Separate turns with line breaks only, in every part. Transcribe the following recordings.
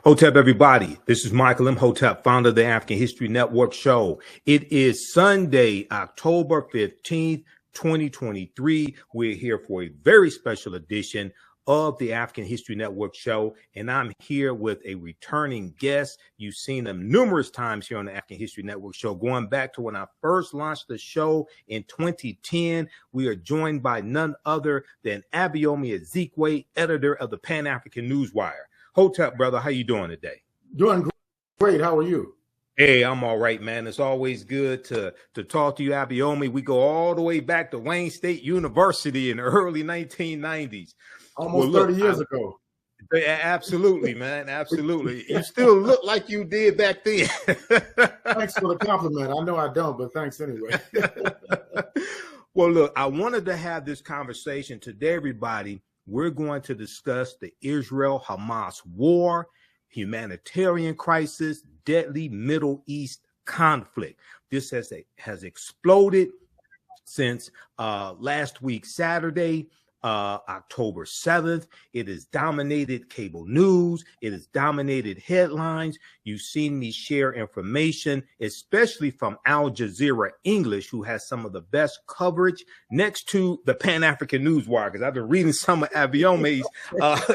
Hotep, everybody. This is Michael Imhotep, founder of the African History Network show. It is Sunday, October 15th, 2023. We're here for a very special edition of the African History Network show, and I'm here with a returning guest. You've seen them numerous times here on the African History Network show, going back to when I first launched the show in 2010. We are joined by none other than Abayomi Azikiwe, editor of the Pan-African Newswire. Hotep, brother, how you doing today?
Doing great. How are you?
Hey, I'm all right, man. It's always good to talk to you, Abayomi. We go all the way back to Wayne State University in the early 1990s.
Almost 30 years ago.
Absolutely, man. Absolutely. You still look like you did back then.
Thanks for the compliment. I know I don't, but thanks anyway.
Well, look, I wanted to have this conversation today, everybody. We're going to discuss the Israel-Hamas war, humanitarian crisis, deadly Middle East conflict. This has exploded since last week, Saturday, October 7th. It has dominated cable news. It has dominated headlines. You've seen me share information, especially from Al Jazeera English, who has some of the best coverage next to the Pan-African Newswire, because I've been reading some of Abayomi's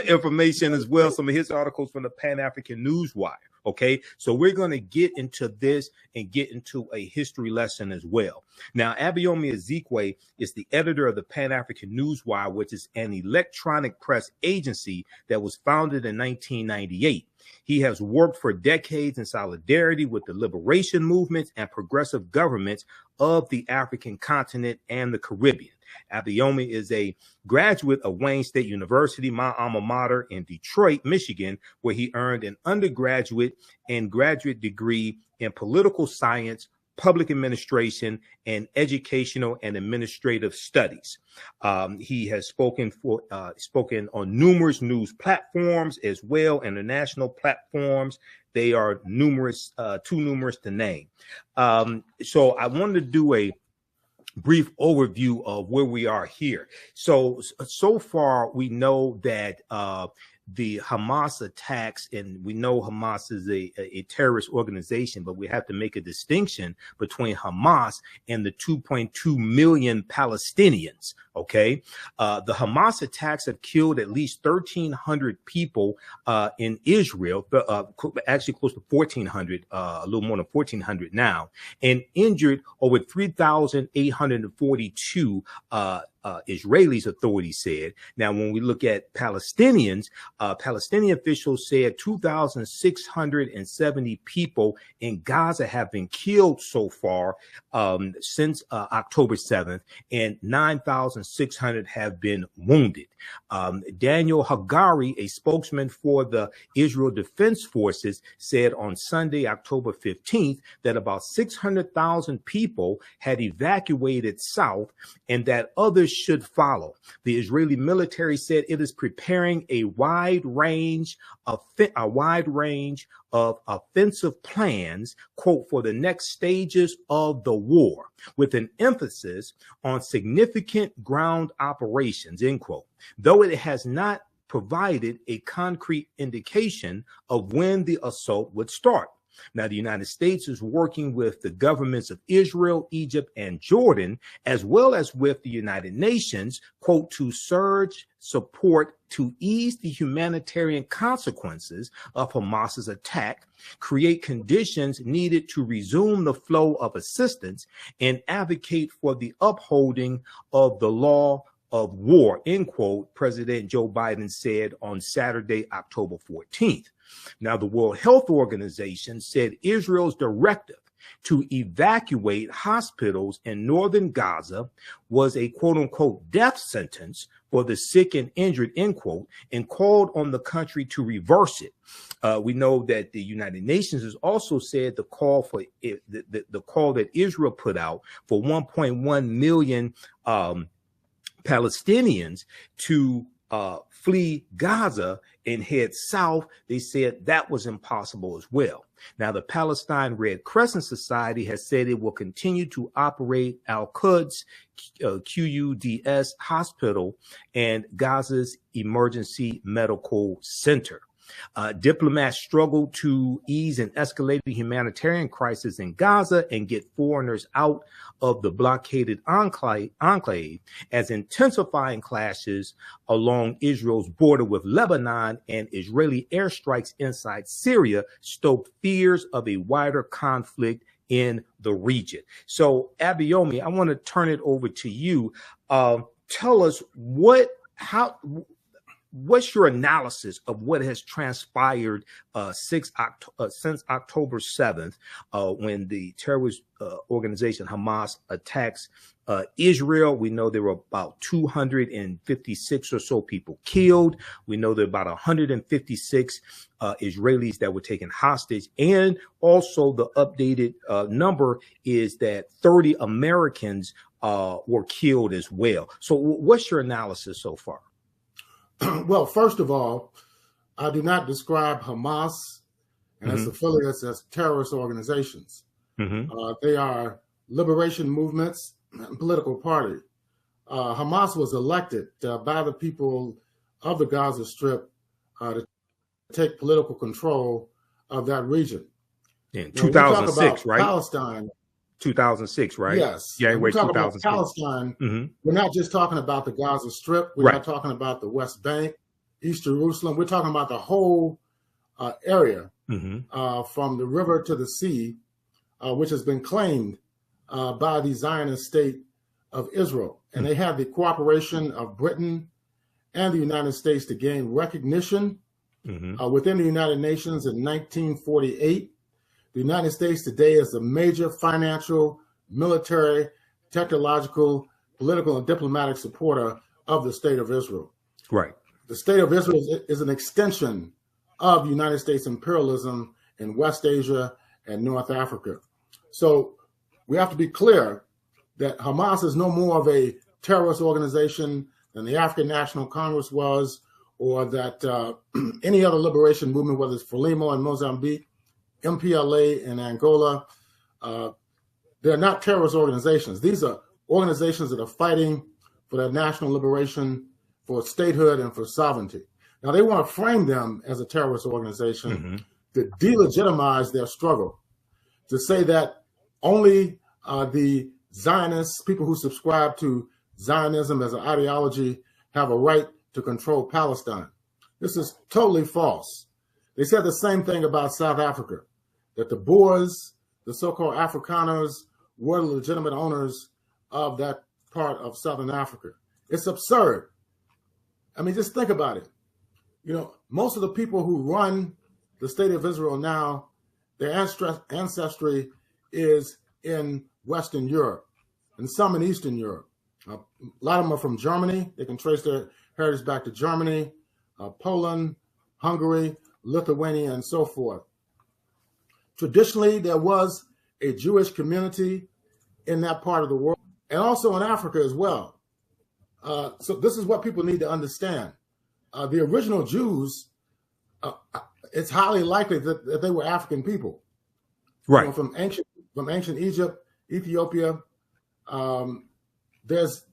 information as well, some of his articles from the Pan-African Newswire. Okay, so we're going to get into this and get into a history lesson as well. Now, Abayomi Azikiwe is the editor of the Pan-African Newswire, which is an electronic press agency that was founded in 1998. He has worked for decades in solidarity with the liberation movements and progressive governments of the African continent and the Caribbean. Abayomi is a graduate of Wayne State University, my alma mater in Detroit, Michigan, where he earned an undergraduate and graduate degree in political science, public administration, and educational and administrative studies. He has spoken on numerous news platforms as well, international platforms. They are numerous, too numerous to name. So I wanted to do a brief overview of where we are here. So far, we know that the Hamas attacks, and we know Hamas is a terrorist organization, but we have to make a distinction between Hamas and the 2.2 million Palestinians. Okay, the Hamas attacks have killed at least 1,300 people in Israel, actually close to 1,400, a little more than 1,400 now, and injured over 3,842 Israelis, authorities said. Now, when we look at Palestinians, Palestinian officials said 2,670 people in Gaza have been killed so far since October 7th, and 9,600 have been wounded. Daniel Hagari, a spokesman for the Israel Defense Forces, said on Sunday, October 15th, that about 600,000 people had evacuated south and that others should follow. The Israeli military said it is preparing a wide range of offensive plans, quote, for the next stages of the war, with an emphasis on significant ground operations, end quote, though it has not provided a concrete indication of when the assault would start. Now, the United States is working with the governments of Israel, Egypt, and Jordan, as well as with the United Nations, quote, to surge support to ease the humanitarian consequences of Hamas's attack, create conditions needed to resume the flow of assistance, and advocate for the upholding of the law of war, end quote, President Joe Biden said on Saturday, October 14th. Now, the World Health Organization said Israel's directive to evacuate hospitals in northern Gaza was a quote unquote death sentence for the sick and injured, end quote, and called on the country to reverse it. We know that the United Nations has also said the call for the call that Israel put out for 1.1 million Palestinians to flee Gaza and head south. They said that was impossible as well. Now, the Palestine Red Crescent Society has said it will continue to operate Al-Quds, QUDS hospital and Gaza's emergency medical center. Diplomats struggle to ease an escalating humanitarian crisis in Gaza and get foreigners out of the blockaded enclave as intensifying clashes along Israel's border with Lebanon and Israeli airstrikes inside Syria stoked fears of a wider conflict in the region. So, Abayomi, I want to turn it over to you. Tell us what's your analysis of what has transpired since October 7th, when the terrorist organization Hamas attacks Israel? We know there were about 256 or so people killed. We know there are about 156 Israelis that were taken hostage. And also the updated number is that 30 Americans were killed as well. So what's your analysis so far?
Well, first of all, I do not describe Hamas and its affiliates as terrorist organizations. They are liberation movements and political party. Hamas was elected by the people of the Gaza Strip to take political control of that region. In 2006, right? Palestine.
2006, right?
Yes.
January
2006. Palestine, we're not just talking about the Gaza Strip. We're not talking about the West Bank, East Jerusalem. We're talking about the whole area from the river to the sea, which has been claimed by the Zionist state of Israel. And they had the cooperation of Britain and the United States to gain recognition within the United Nations in 1948. The United States today is a major financial, military, technological, political, and diplomatic supporter of the state of Israel.
Right.
The state of Israel is an extension of United States imperialism in West Asia and North Africa. So we have to be clear that Hamas is no more of a terrorist organization than the African National Congress was, or that any other liberation movement, whether it's Frelimo in Mozambique, MPLA in Angola. They're not terrorist organizations. These are organizations that are fighting for their national liberation, for statehood, and for sovereignty. Now, they want to frame them as a terrorist organization to delegitimize their struggle, to say that only the Zionists, people who subscribe to Zionism as an ideology, have a right to control Palestine. This is totally false. They said the same thing about South Africa, that the Boers, the so-called Afrikaners, were the legitimate owners of that part of Southern Africa. It's absurd. I mean, just think about it. You know, most of the people who run the state of Israel now, their ancestry is in Western Europe and some in Eastern Europe. A lot of them are from Germany. They can trace their heritage back to Germany, Poland, Hungary, Lithuania, and so forth. Traditionally, there was a Jewish community in that part of the world, and also in Africa as well. So this is what people need to understand. The original Jews, it's highly likely that they were African people,
right?
You know, from ancient Egypt, Ethiopia. There's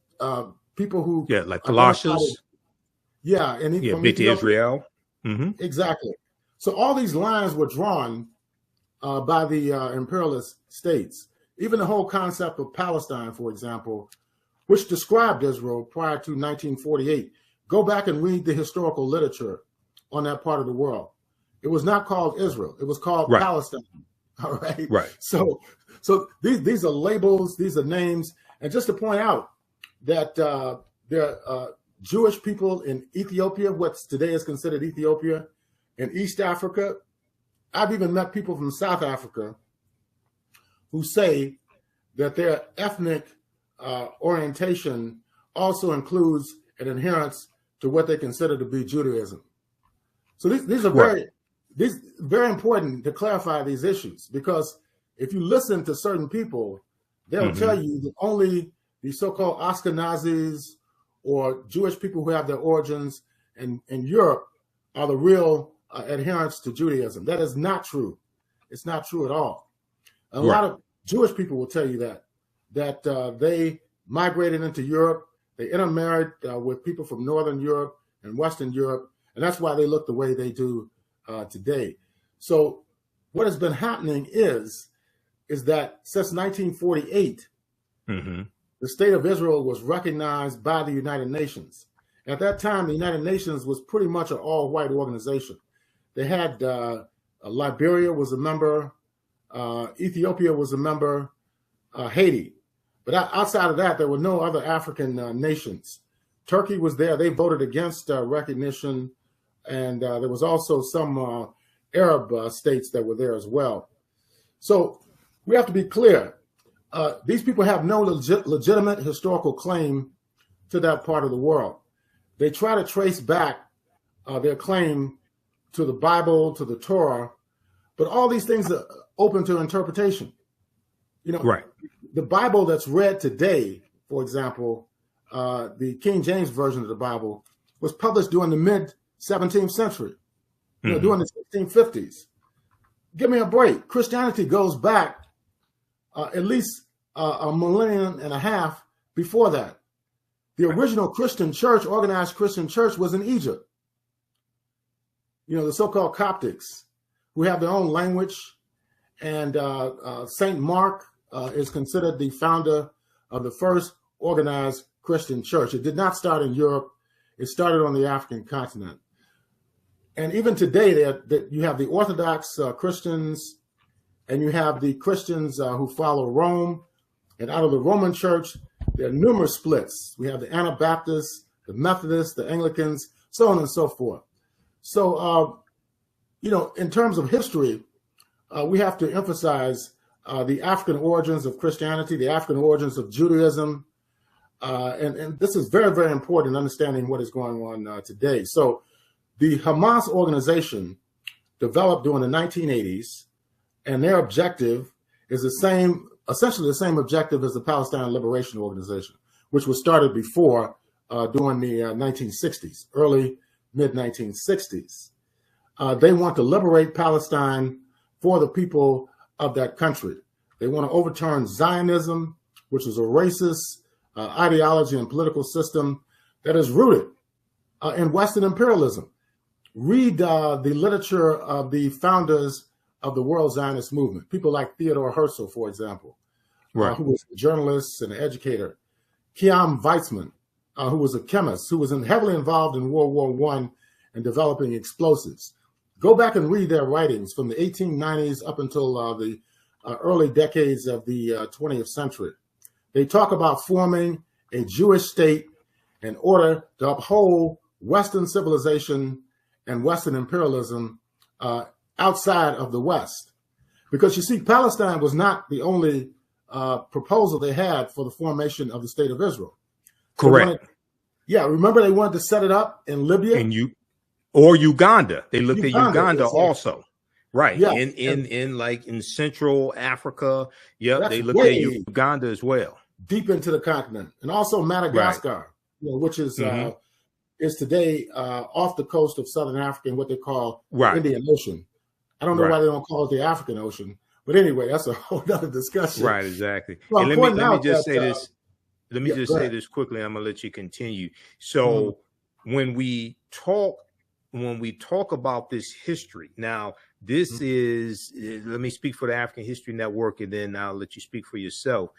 people who
like Colossians,
and
from bit to Israel.
Exactly. So all these lines were drawn by the imperialist states. Even the whole concept of Palestine, for example, which described Israel prior to 1948. Go back and read the historical literature on that part of the world. It was not called Israel. It was called Palestine. All right.
Right.
So these are labels. These are names. And just to point out that there are Jewish people in Ethiopia, what today is considered Ethiopia, in East Africa. I've even met people from South Africa who say that their ethnic orientation also includes an adherence to what they consider to be Judaism. So these are very important to clarify these issues, because if you listen to certain people, they'll tell you that only the so-called Ashkenazis or Jewish people who have their origins in Europe are the real adherents to Judaism. That is not true. It's not true at all. A lot of Jewish people will tell you that they migrated into Europe, they intermarried with people from Northern Europe and Western Europe, and that's why they look the way they do today. So what has been happening is that since 1948, the state of Israel was recognized by the United Nations. At that time, the United Nations was pretty much an all-white organization. They had Liberia was a member, Ethiopia was a member, Haiti. But outside of that, there were no other African nations. Turkey was there. They voted against recognition. And there was also some Arab states that were there as well. So we have to be clear. These people have no legitimate historical claim to that part of the world. They try to trace back their claim to the Bible, to the Torah, but all these things are open to interpretation. You know,
right.
The Bible that's read today, for example, the King James Version of the Bible was published during the mid-17th century, you know, during the 1650s. Give me a break. Christianity goes back at least a millennium and a half before that. The original Christian church, organized Christian church, was in Egypt. You know, the so-called Coptics, who have their own language, and St. Mark is considered the founder of the first organized Christian church. It did not start in Europe. It started on the African continent. And even today, you have the Orthodox Christians, and you have the Christians who follow Rome. And out of the Roman church, there are numerous splits. We have the Anabaptists, the Methodists, the Anglicans, so on and so forth. So, you know, in terms of history, we have to emphasize the African origins of Christianity, the African origins of Judaism. And this is very, very important in understanding what is going on today. So the Hamas organization developed during the 1980s, and their objective is essentially the same objective as the Palestine Liberation Organization, which was started before during the 1960s, early mid-1960s. They want to liberate Palestine for the people of that country. They want to overturn Zionism, which is a racist ideology and political system that is rooted in Western imperialism. Read the literature of the founders of the World Zionist Movement, people like Theodore Herzl, for example,
right.
Who was a journalist and an educator. Chaim Weizmann, who was a chemist, who was heavily involved in World War I and developing explosives. Go back and read their writings from the 1890s up until the early decades of the 20th century. They talk about forming a Jewish state in order to uphold Western civilization and Western imperialism outside of the West. Because you see, Palestine was not the only proposal they had for the formation of the state of Israel.
Correct.
Remember they wanted to set it up in Libya?
Or Uganda. They looked at Uganda
exactly.
also. Right.
Yeah.
In Central Africa. Yep. They looked at Uganda as well.
Deep into the continent. And also Madagascar, you know, which is today off the coast of Southern Africa in what they call Indian Ocean. I don't know why they don't call it the African Ocean. But anyway, that's a whole other discussion.
Right, exactly.
Well,
and let me just say this. Let me just say this quickly. I'm gonna let you continue. So when we talk about this history, now this is, let me speak for the African History Network, and then I'll let you speak for yourself.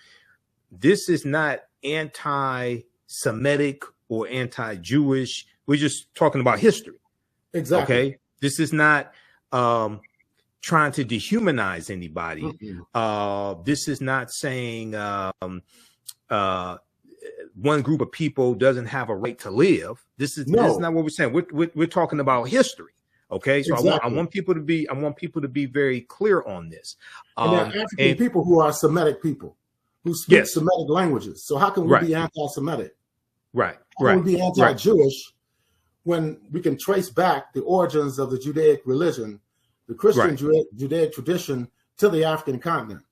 This is not anti-Semitic or anti-Jewish. We're just talking about history.
Exactly.
Okay. This is not trying to dehumanize anybody. This is not saying one group of people doesn't have a right to live. This is not what we're saying. We're talking about history. Okay, so exactly. I want people to be very clear on this.
And there are African people who are Semitic people who speak Semitic languages. So how can we be anti-Semitic?
Right.
How can we be anti-Jewish when we can trace back the origins of the Judaic religion, the Christian Judaic tradition, to the African continent?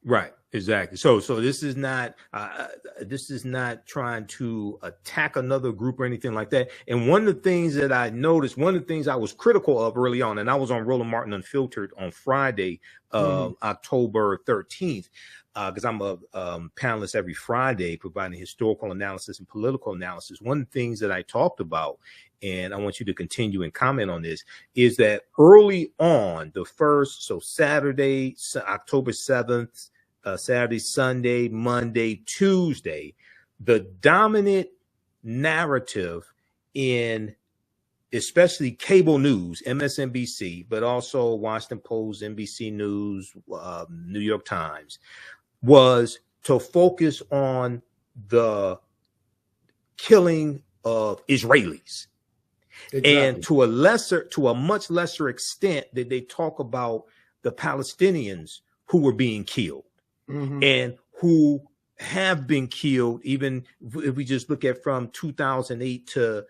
Right. Exactly. So this is not trying to attack another group or anything like that. And one of the things that I noticed, one of the things I was critical of early on, and I was on Roland Martin Unfiltered on Friday, October 13th, because I'm a panelist every Friday providing historical analysis and political analysis. One of the things that I talked about and I want you to continue and comment on this, is that early on, the first, so Saturday, October 7th, Saturday, Sunday, Monday, Tuesday, the dominant narrative in especially cable news, MSNBC, but also Washington Post, NBC News, New York Times, was to focus on the killing of Israelis. Exactly. And to a much lesser extent, that they talk about the Palestinians who were being killed, and who have been killed, even if we just look at from 2008 to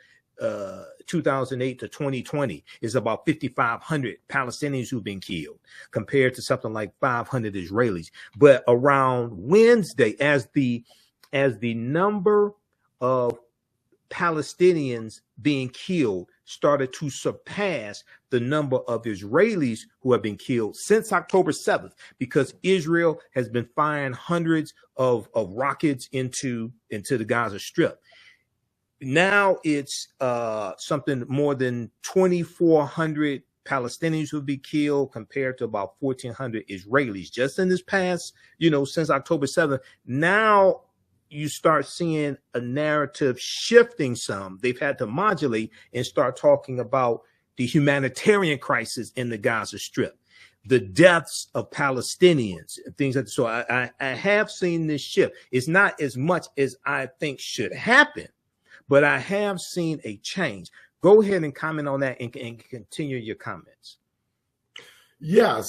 2020, is about 5,500 Palestinians who've been killed, compared to something like 500 Israelis. But around Wednesday, as the number of Palestinians being killed started to surpass the number of Israelis who have been killed since October 7th, because Israel has been firing hundreds of rockets into the Gaza Strip. Now it's something more than 2,400 Palestinians will be killed, compared to about 1,400 Israelis just in this past, since October 7th. Now you start seeing a narrative shifting some. They've had to modulate and start talking about the humanitarian crisis in the Gaza Strip, the deaths of Palestinians, and things like that. So I have seen this shift. It's not as much as I think should happen, but I have seen a change. Go ahead and comment on that and continue your comments.
Yes.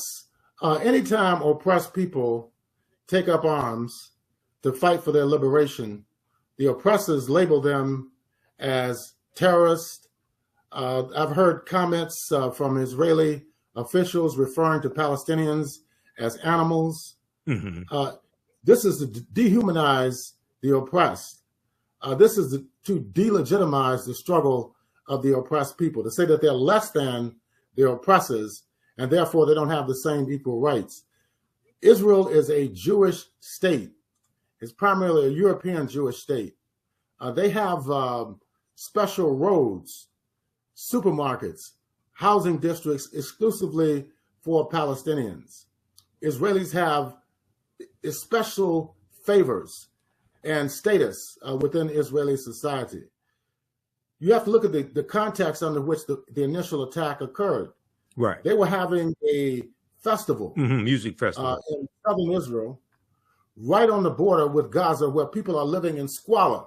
Anytime oppressed people take up arms to fight for their liberation, the oppressors label them as terrorists. I've heard comments from Israeli officials referring to Palestinians as animals. This is to dehumanize the oppressed. This is to delegitimize the struggle of the oppressed people, to say that they're less than their oppressors, and therefore they don't have the same equal rights. Israel is a Jewish state. It's primarily a European Jewish state. They have special roads, supermarkets, housing districts exclusively for Palestinians. Israelis have special favors and status within Israeli society. You have to look at the context under which the initial attack occurred.
Right.
They were having a festival,
music festival,
in southern Israel, right on the border with Gaza, where people are living in squalor.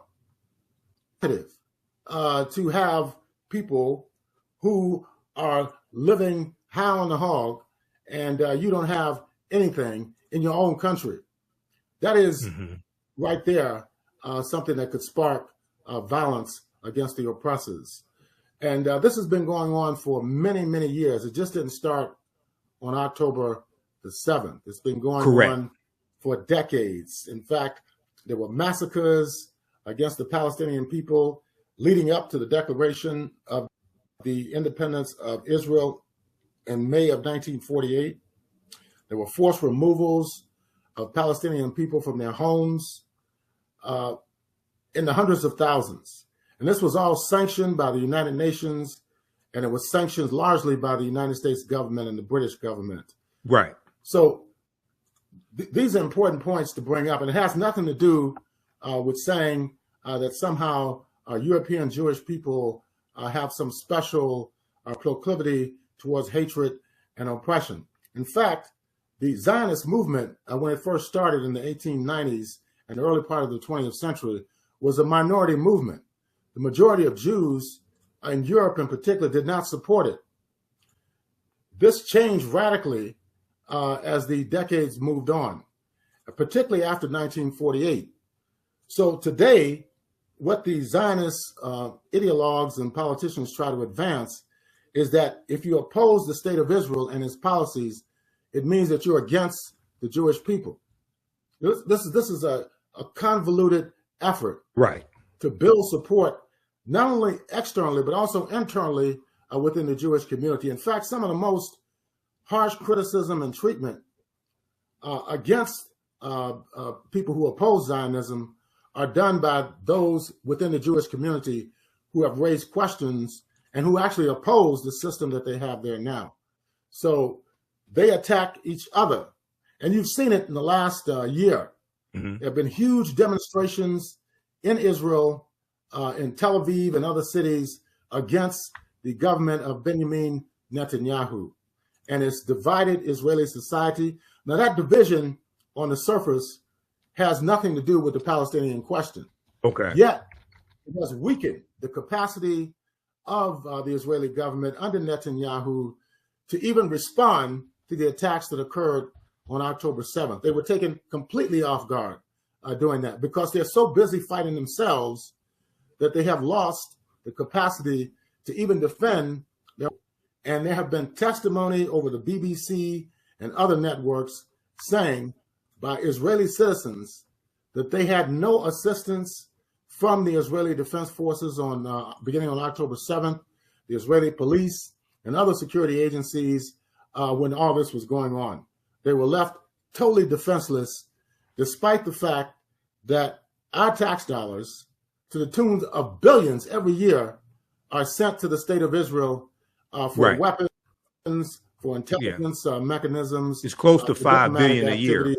To have people who are living high on the hog, and you don't have anything in your own country. That is right there something that could spark violence against the oppressors. And this has been going on for many, many years. It just didn't start on October the 7th. It's been going on for decades. In fact, there were massacres against the Palestinian people leading up to the declaration of the independence of Israel in May of 1948. There were forced removals of Palestinian people from their homes in the hundreds of thousands. And this was all sanctioned by the United Nations, and it was sanctioned largely by the United States government and the British government.
Right.
So these are important points to bring up, and it has nothing to do with saying that somehow European Jewish people have some special proclivity towards hatred and oppression. In fact, the Zionist movement, when it first started in the 1890s and the early part of the 20th century, was a minority movement. The majority of Jews in Europe in particular did not support it. This changed radically as the decades moved on, particularly after 1948. So today, what the Zionist ideologues and politicians try to advance is that if you oppose the state of Israel and its policies, it means that you're against the Jewish people. This is a convoluted effort,
right,
to build support not only externally but also internally within the Jewish community. In fact, some of the most harsh criticism and treatment against people who oppose Zionism are done by those within the Jewish community who have raised questions and who actually oppose the system that they have there now. So they attack each other. And you've seen it in the last year. There have been huge demonstrations in Israel, in Tel Aviv and other cities against the government of Benjamin Netanyahu. And it's divided Israeli society. Now, that division on the surface has nothing to do with the Palestinian question.
Okay.
Yet, it has weakened the capacity of the Israeli government under Netanyahu to even respond to the attacks that occurred on October 7th. They were taken completely off guard doing that because they're so busy fighting themselves that they have lost the capacity to even defend their. And there have been testimony over the BBC and other networks saying by Israeli citizens that they had no assistance from the Israeli Defense Forces on beginning on October 7th, the Israeli police and other security agencies when all this was going on. They were left totally defenseless, despite the fact that our tax dollars, to the tune of billions every year, are sent to the state of Israel for weapons, for intelligence mechanisms.
It's close to $5 billion a year.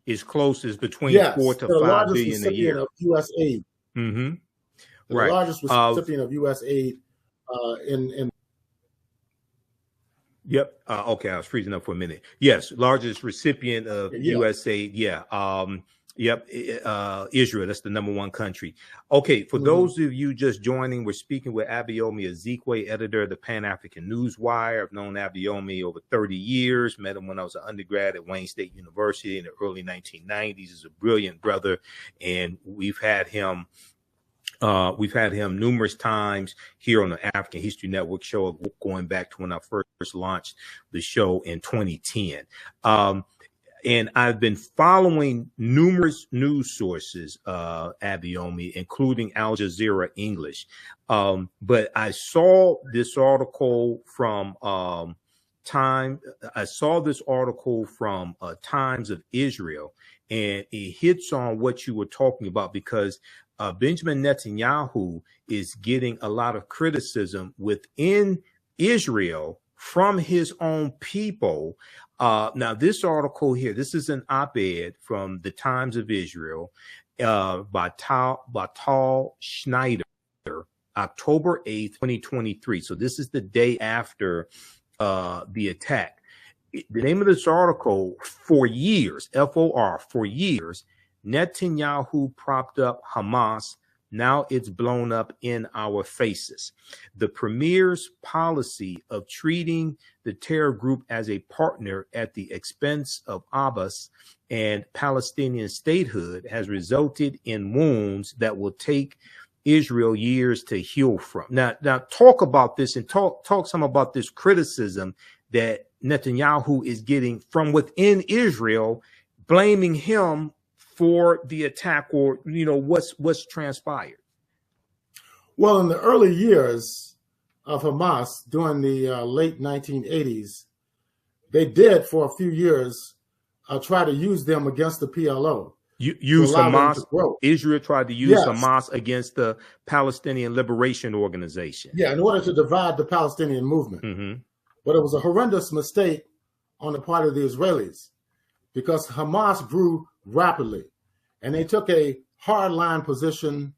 It's close as between $4 to $5 billion a year.
Of U.S. aid. The largest recipient of U.S. aid in.
Yep. Okay, I was freezing up for a minute. Yes, largest recipient of U.S. aid. Israel. That's the #1 country. Okay, for those of you just joining, we're speaking with Abayomi Azikiwe, editor of the Pan-African Newswire. I've known Abayomi over 30 years. Met him when I was an undergrad at Wayne State University in the early 1990s. He's a brilliant brother, and we've had him numerous times here on the African History Network show, going back to when I first launched the show in 2010. And I've been following numerous news sources, Abayomi, including Al Jazeera English. But I saw this article from Times of Israel, and it hits on what you were talking about because Benjamin Netanyahu is getting a lot of criticism within Israel from his own people. Now, this article here, this is an op-ed from the Times of Israel by Tal Schneider, October 8th, 2023. So this is the day after the attack. The name of this article, for years, F-O-R, for years, Netanyahu propped up Hamas. Now it's blown up in our faces. The premier's policy of treating the terror group as a partner at the expense of Abbas and Palestinian statehood has resulted in wounds that will take Israel years to heal from. Now talk about this and talk some about this criticism that Netanyahu is getting from within Israel, blaming him for the attack, or what's transpired.
Well, in the early years of Hamas, during the late 1980s, they did for a few years try to use them against the PLO.
Use Hamas. Israel tried to use Hamas against the Palestinian Liberation Organization.
Yeah, in order to divide the Palestinian movement. But it was a horrendous mistake on the part of the Israelis, because Hamas grew rapidly, and they took a hardline position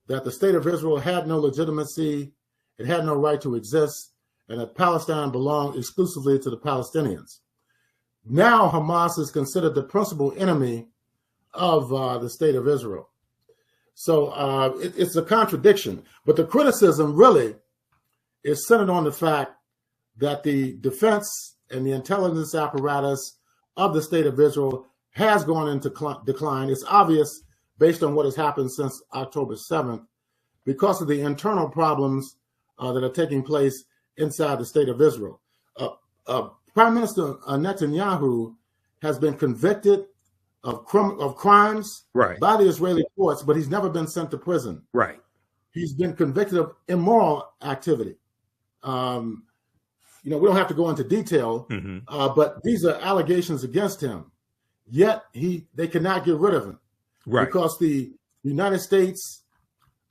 that the state of Israel had no legitimacy, it had no right to exist, and that Palestine belonged exclusively to the Palestinians. Now Hamas is considered the principal enemy of the state of Israel. So it's a contradiction, but the criticism really is centered on the fact that the defense and the intelligence apparatus of the state of Israel has gone into decline. It's obvious based on what has happened since October 7th because of the internal problems that are taking place inside the state of Israel. Prime Minister Netanyahu has been convicted of crimes by the Israeli courts, but he's never been sent to prison. He's been convicted of immoral activity. We don't have to go into detail, but these are allegations against him. Yet they cannot get rid of him because the United States,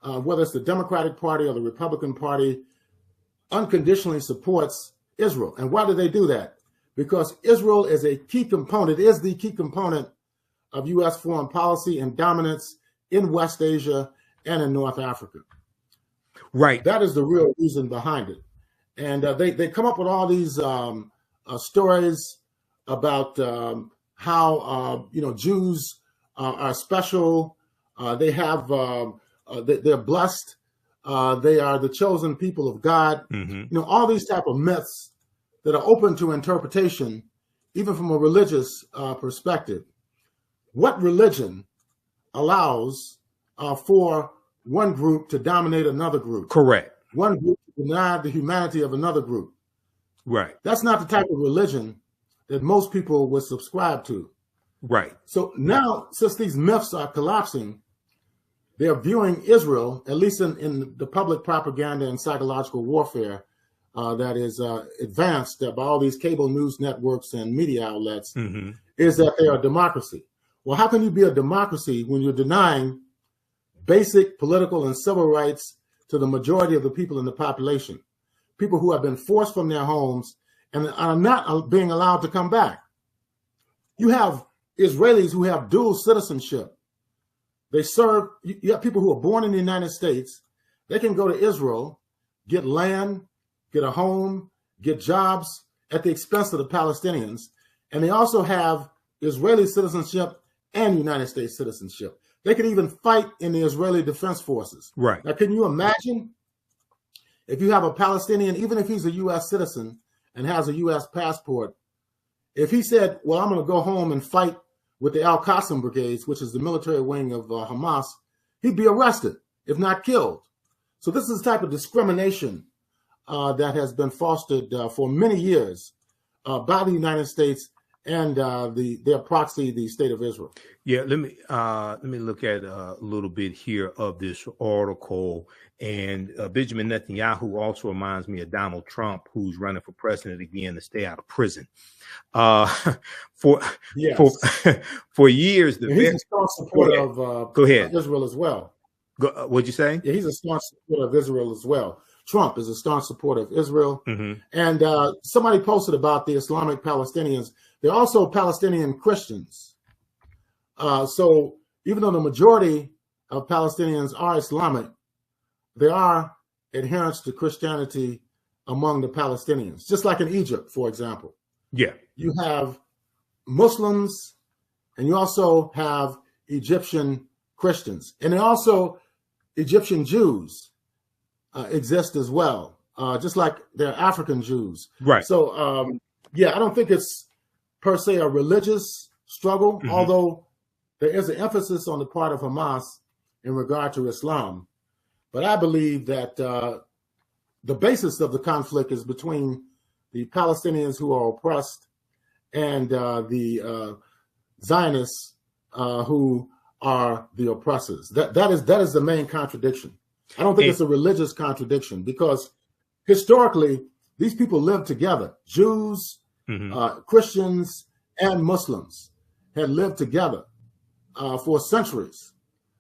whether it's the Democratic Party or the Republican Party, unconditionally supports Israel. And why do they do that? Because Israel is a key component, is the key component of U.S. foreign policy and dominance in West Asia and in North Africa.
Right.
That is the real reason behind it. And they come up with all these stories about how Jews are special. They have they're blessed. They are the chosen people of God.
Mm-hmm.
All these type of myths that are open to interpretation, even from a religious perspective. What religion allows for one group to dominate another group?
Correct.
One group to deny the humanity of another group.
Right.
That's not the type of religion that most people would subscribe to.
Right.
So now, since these myths are collapsing, they're viewing Israel, at least in the public propaganda and psychological warfare that is advanced by all these cable news networks and media outlets,
mm-hmm.
is that they are a democracy. Well, how can you be a democracy when you're denying basic political and civil rights to the majority of the people in the population? People who have been forced from their homes and are not being allowed to come back. You have Israelis who have dual citizenship. They serve, you have people who are born in the United States. They can go to Israel, get land, get a home, get jobs at the expense of the Palestinians. And they also have Israeli citizenship and United States citizenship. They could even fight in the Israeli Defense Forces.
Right.
Now, can you imagine if you have a Palestinian, even if he's a U.S. citizen and has a U.S. passport, if he said, well, I'm going to go home and fight with the Al-Qassam brigades, which is the military wing of Hamas, he'd be arrested, if not killed. So this is the type of discrimination that has been fostered for many years by the United States and their proxy, the State of Israel.
Yeah, let me look at a little bit here of this article. And Benjamin Netanyahu also reminds me of Donald Trump, who's running for president again to stay out of prison. For years,
he's a strong supporter of Israel as well.
What'd you say?
Yeah, he's a staunch supporter of Israel as well. Trump is a staunch supporter of Israel.
Mm-hmm.
And somebody posted about the Islamic Palestinians. They're also Palestinian Christians. So even though the majority of Palestinians are Islamic, there are adherents to Christianity among the Palestinians, just like in Egypt, for example.
Yeah.
You have Muslims and you also have Egyptian Christians. And then also Egyptian Jews exist as well, just like there are African Jews.
Right.
So, I don't think it's per se a religious struggle,
mm-hmm.
although there is an emphasis on the part of Hamas in regard to Islam. But I believe that the basis of the conflict is between the Palestinians who are oppressed and the Zionists who are the oppressors. That is the main contradiction. I don't think it's a religious contradiction because historically these people lived together. Jews, mm-hmm. Christians, and Muslims had lived together for centuries.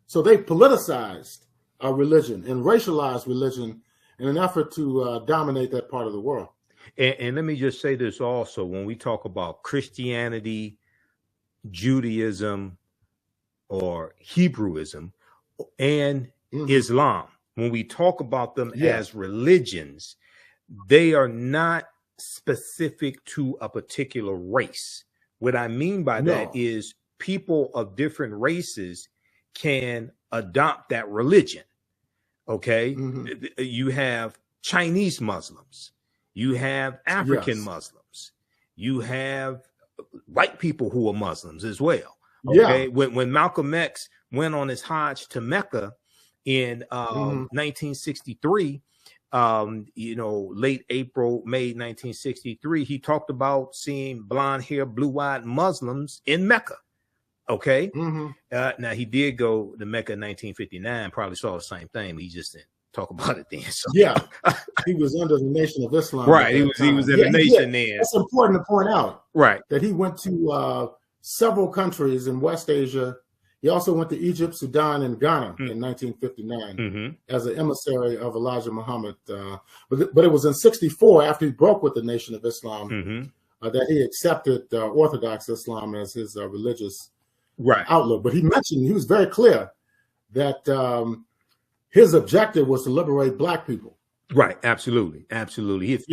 So they politicized religion and racialized religion in an effort to dominate that part of the world.
And let me just say this also, when we talk about Christianity, Judaism, or Hebrewism, and mm-hmm. Islam, when we talk about them as religions, they are not specific to a particular race. What I mean by that is people of different races can adopt that religion. Okay. Mm-hmm. You have Chinese Muslims, you have African Muslims, you have white people who are Muslims as well. Okay. Yeah. When Malcolm X went on his Hajj to Mecca in 1963, late April, May 1963, he talked about seeing blonde hair, blue-eyed Muslims in Mecca. Okay. Mm-hmm. Now he did go to Mecca in 1959, probably saw the same thing, but he just didn't talk about it then. So.
Yeah. He was under the Nation of Islam.
Right. He was in the nation then.
It's important to point out
that
he went to several countries in West Asia He also went to Egypt, Sudan, and Ghana in 1959 as an emissary of Elijah Muhammad. But it was in 64, after he broke with the Nation of Islam, that he accepted Orthodox Islam as his religious outlook. But he was very clear that his objective was to liberate Black people.
Right, absolutely. He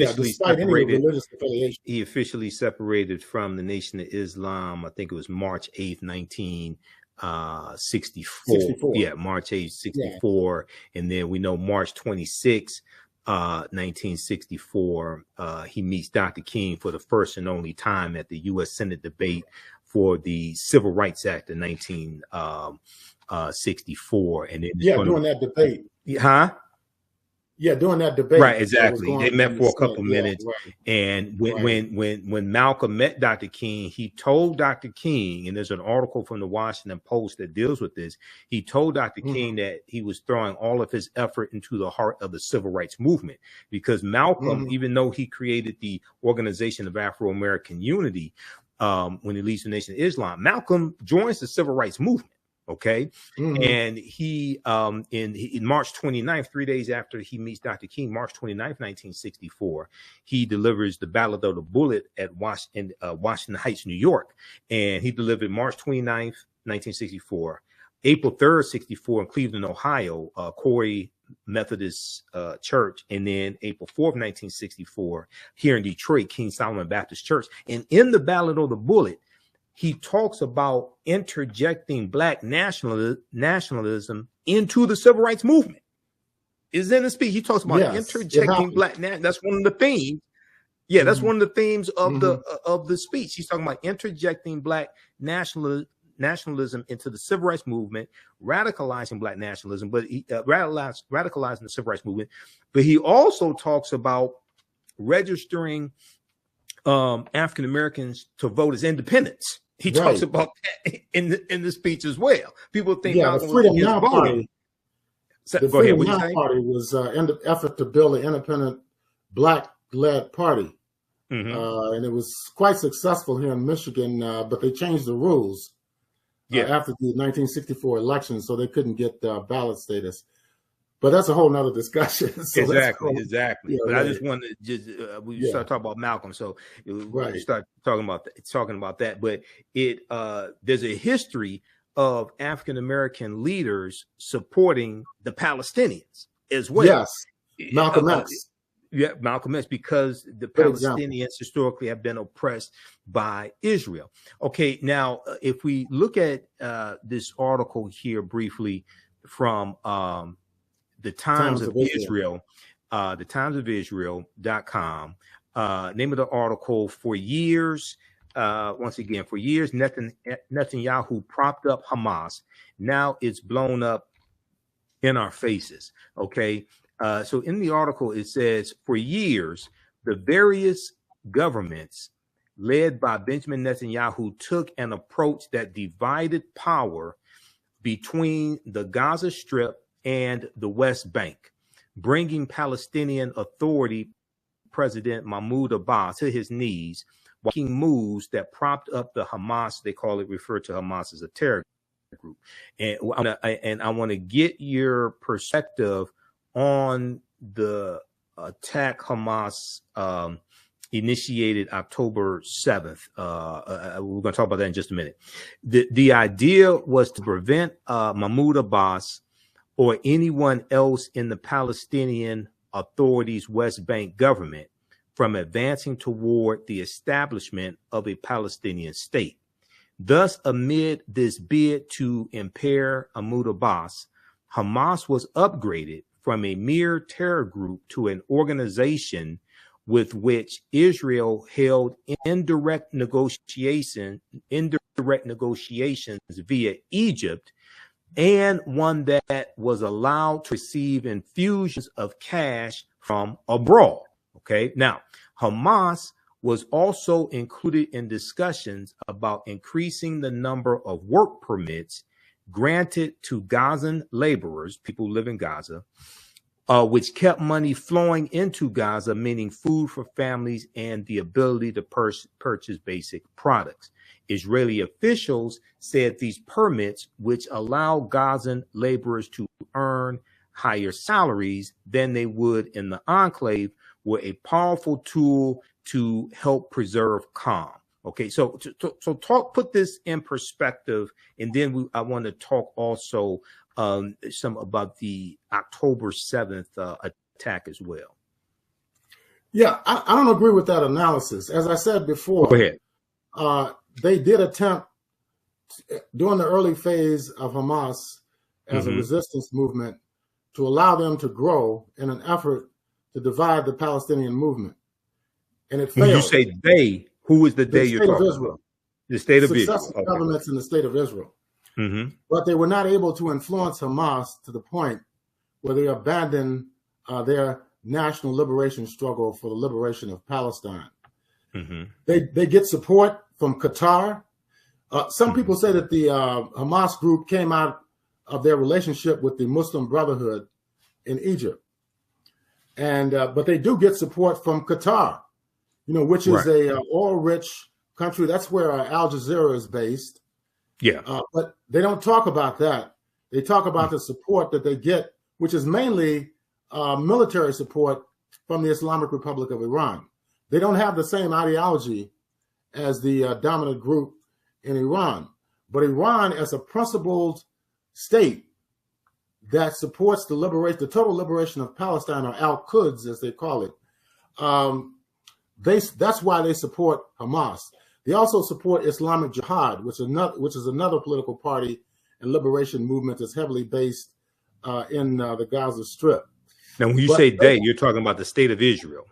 officially he officially separated from the Nation of Islam. I think it was March 8th, 1964. Yeah, March 8th, 64. Yeah. And then we know March 26th, 1964, he meets Dr. King for the first and only time at the U.S. Senate debate for the Civil Rights Act of 1964. And then
during that debate. Yeah, during that debate.
Right, exactly. They met for a couple minutes. And when Malcolm met Dr. King, he told Dr. King, and there's an article from the Washington Post that deals with this, he told Dr. King that he was throwing all of his effort into the heart of the civil rights movement, because Malcolm, even though he created the Organization of Afro-American Unity, when he leads the Nation of Islam, Malcolm joins the civil rights movement. Okay. And he, in March 29th, 3 days after he meets Dr. King, March 29th, 1964, he delivers the Ballad of the Bullet at Washington Heights, New York. And he delivered March 29th, 1964, April 3rd, 64 in Cleveland, Ohio, Corey Methodist Church. And then April 4th, 1964, here in Detroit, King Solomon Baptist Church. And in the Ballad of the Bullet, he talks about interjecting Black nationalism into the civil rights movement. Is in the speech. He talks about interjecting Black. That's one of the themes. Yeah, that's one of the themes of the speech. He's talking about interjecting Black nationalism into the civil rights movement, radicalizing Black nationalism, but he radicalizing the civil rights movement. But he also talks about registering African Americans to vote as independents. He talks about that in the speech as well. People think
the Freedom Now Party. The Freedom Now Party was an effort to build an independent Black-led party, and it was quite successful here in Michigan. But they changed the rules after the 1964 election, so they couldn't get ballot status. But that's a whole nother discussion. So
exactly. Yeah, but I just wanted to we start talking about Malcolm, so we start talking about that. But there's a history of African American leaders supporting the Palestinians as well.
Yes, Malcolm X.
Malcolm X, because the Palestinians historically have been oppressed by Israel. Okay, now if we look at this article here briefly from the Times of Israel, the Times of Israel.com. Name of the article: for years, once again, for years, Netanyahu propped up Hamas. Now it's blown up in our faces. Okay. So in the article, it says, for years, the various governments led by Benjamin Netanyahu took an approach that divided power between the Gaza Strip and the West Bank, bringing Palestinian Authority President Mahmoud Abbas to his knees, making moves that propped up the Hamas. They refer to Hamas as a terror group. And I want to get your perspective on the attack Hamas initiated October 7th. We're going to talk about that in just a minute. The idea was to prevent Mahmoud Abbas or anyone else in the Palestinian Authority's West Bank government from advancing toward the establishment of a Palestinian state. Thus, amid this bid to impair Mahmoud Abbas, Hamas was upgraded from a mere terror group to an organization with which Israel held indirect negotiations via Egypt, and one that was allowed to receive infusions of cash from abroad. Okay. Now, Hamas was also included in discussions about increasing the number of work permits granted to Gazan laborers, people who live in Gaza, which kept money flowing into Gaza, meaning food for families and the ability to purchase basic products. Israeli officials said these permits, which allow Gazan laborers to earn higher salaries than they would in the enclave, were a powerful tool to help preserve calm. Okay, so put this in perspective, and then I want to talk also some about the October 7th attack as well.
Yeah, I don't agree with that analysis. As I said before,
go ahead.
They did attempt during the early phase of Hamas as a resistance movement to allow them to grow in an effort to divide the Palestinian movement. And it failed.
When you say they, who is the they you're talking about? The state of Israel.
Successive governments in the state of Israel. But they were not able to influence Hamas to the point where they abandoned their national liberation struggle for the liberation of Palestine. They get support from Qatar. Some people say that the Hamas group came out of their relationship with the Muslim Brotherhood in Egypt. And but they do get support from Qatar, which is a oil-rich country. That's where Al Jazeera is based.
Yeah.
But they don't talk about that. They talk about the support that they get, which is mainly military support from the Islamic Republic of Iran. They don't have the same ideology as the dominant group in Iran. But Iran, as a principled state that supports the total liberation of Palestine, or Al-Quds, as they call it, that's why they support Hamas. They also support Islamic Jihad, which is another political party and liberation movement that's heavily based in the Gaza Strip.
Now, when you say they, you're talking about the state of Israel.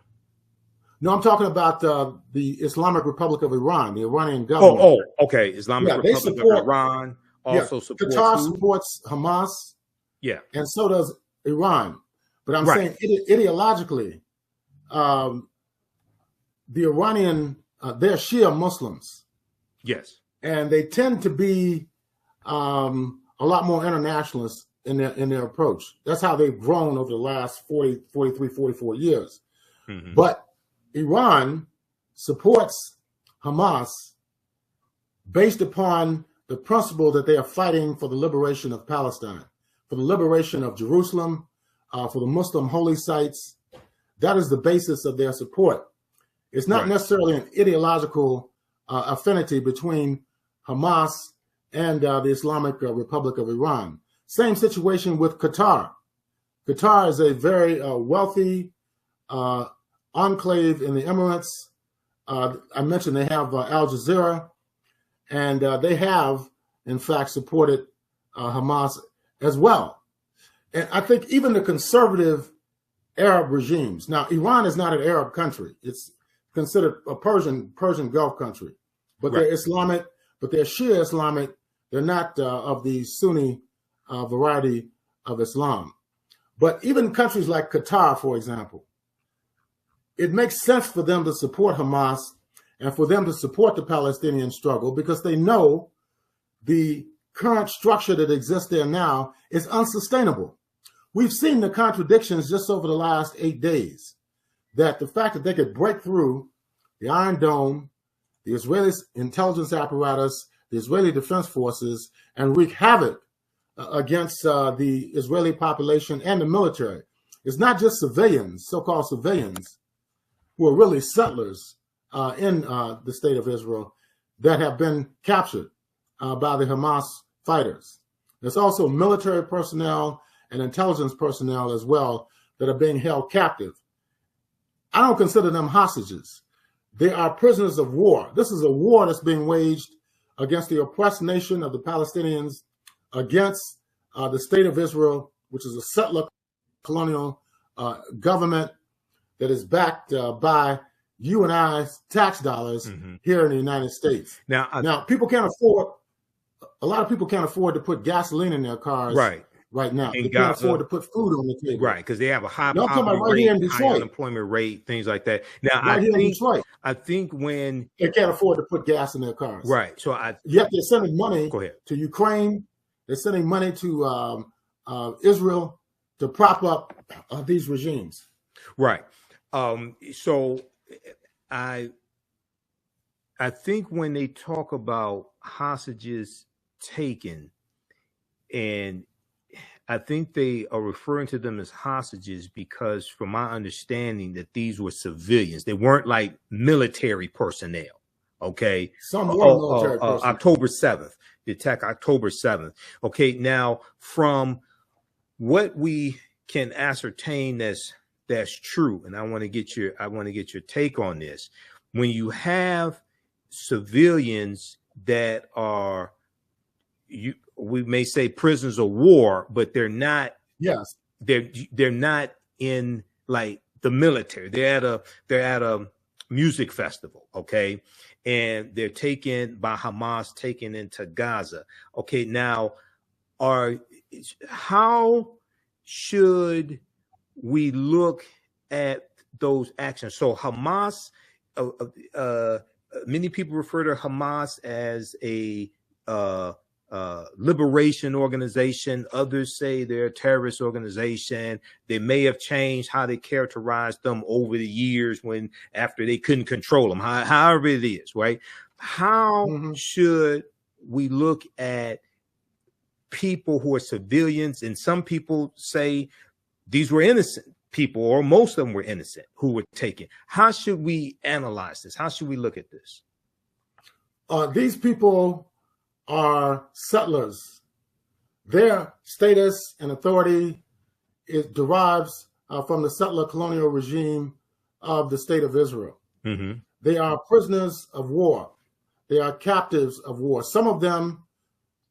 No, I'm talking about the Islamic Republic of Iran, the Iranian government.
Oh, okay. Islamic Republic of Iran also supports
Qatar supports Hamas.
Yeah.
And so does Iran. But I'm saying ideologically, the Iranian, they're Shia Muslims.
Yes.
And they tend to be a lot more internationalist in their approach. That's how they've grown over the last 44 years. But Iran supports Hamas based upon the principle that they are fighting for the liberation of Palestine, for the liberation of Jerusalem, for the Muslim holy sites. That is the basis of their support. It's not necessarily an ideological affinity between Hamas and the Islamic Republic of Iran. Same situation with Qatar. Qatar is a very wealthy enclave in the Emirates. I mentioned they have Al Jazeera, and they have, in fact, supported Hamas as well. And I think even the conservative Arab regimes, now Iran is not an Arab country. It's considered a Persian Gulf country, but they're Islamic, but they're Shia Islamic. They're not of the Sunni variety of Islam. But even countries like Qatar, for example, it makes sense for them to support Hamas and for them to support the Palestinian struggle because they know the current structure that exists there now is unsustainable. We've seen the contradictions just over the last 8 days, that the fact that they could break through the Iron Dome, the Israeli intelligence apparatus, the Israeli Defense Forces, and wreak havoc against the Israeli population and the military. It's not just civilians, so-called civilians, who are really settlers in the state of Israel that have been captured by the Hamas fighters. There's also military personnel and intelligence personnel as well that are being held captive. I don't consider them hostages. They are prisoners of war. This is a war that's being waged against the oppressed nation of the Palestinians, against the state of Israel, which is a settler colonial government that is backed by you and I's tax dollars here in the United States. Now, people can't afford, a lot of people can't afford to put gasoline in their cars right now. They can't afford to put food on the table.
Right, because they have a high
poverty rate, high
unemployment rate, things like that. Now, I think when
they can't afford to put gas in their cars.
Right. So
yet they're sending money to Ukraine. They're sending money to Israel to prop up these regimes.
Right. So I think when they talk about hostages taken, and I think they are referring to them as hostages because, from my understanding, that these were civilians. They weren't like military personnel. Okay.
Some were military personnel.
October 7th, the attack October 7th. Okay. Now, from what we can ascertain that's true, and I want to get your take on this. When you have civilians that are, we may say prisoners of war, but they're not.
Yes,
they're not in like the military. They're at a music festival, okay, and they're taken by Hamas, taken into Gaza. Okay, now how should we look at those actions? So Hamas, many people refer to Hamas as a liberation organization. Others say they're a terrorist organization. They may have changed how they characterized them over the years after they couldn't control them. However it is, right? How should we look at people who are civilians? And some people say these were innocent people, or most of them were innocent who were taken. How should we analyze this? How should we look at this?
These people are settlers. Their status and authority derives from the settler colonial regime of the state of Israel. Mm-hmm. They are prisoners of war. They are captives of war. Some of them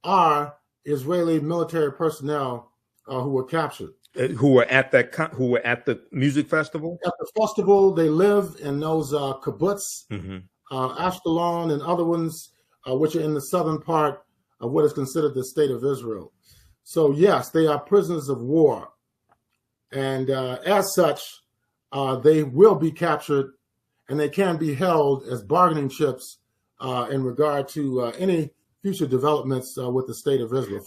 are Israeli military personnel who were captured.
Who were at the music festival?
At the festival, they live in those kibbutz, Ashkelon, and other ones, which are in the southern part of what is considered the state of Israel. So yes, they are prisoners of war. And as such, they will be captured, and they can be held as bargaining chips in regard to any future developments with the state of Israel.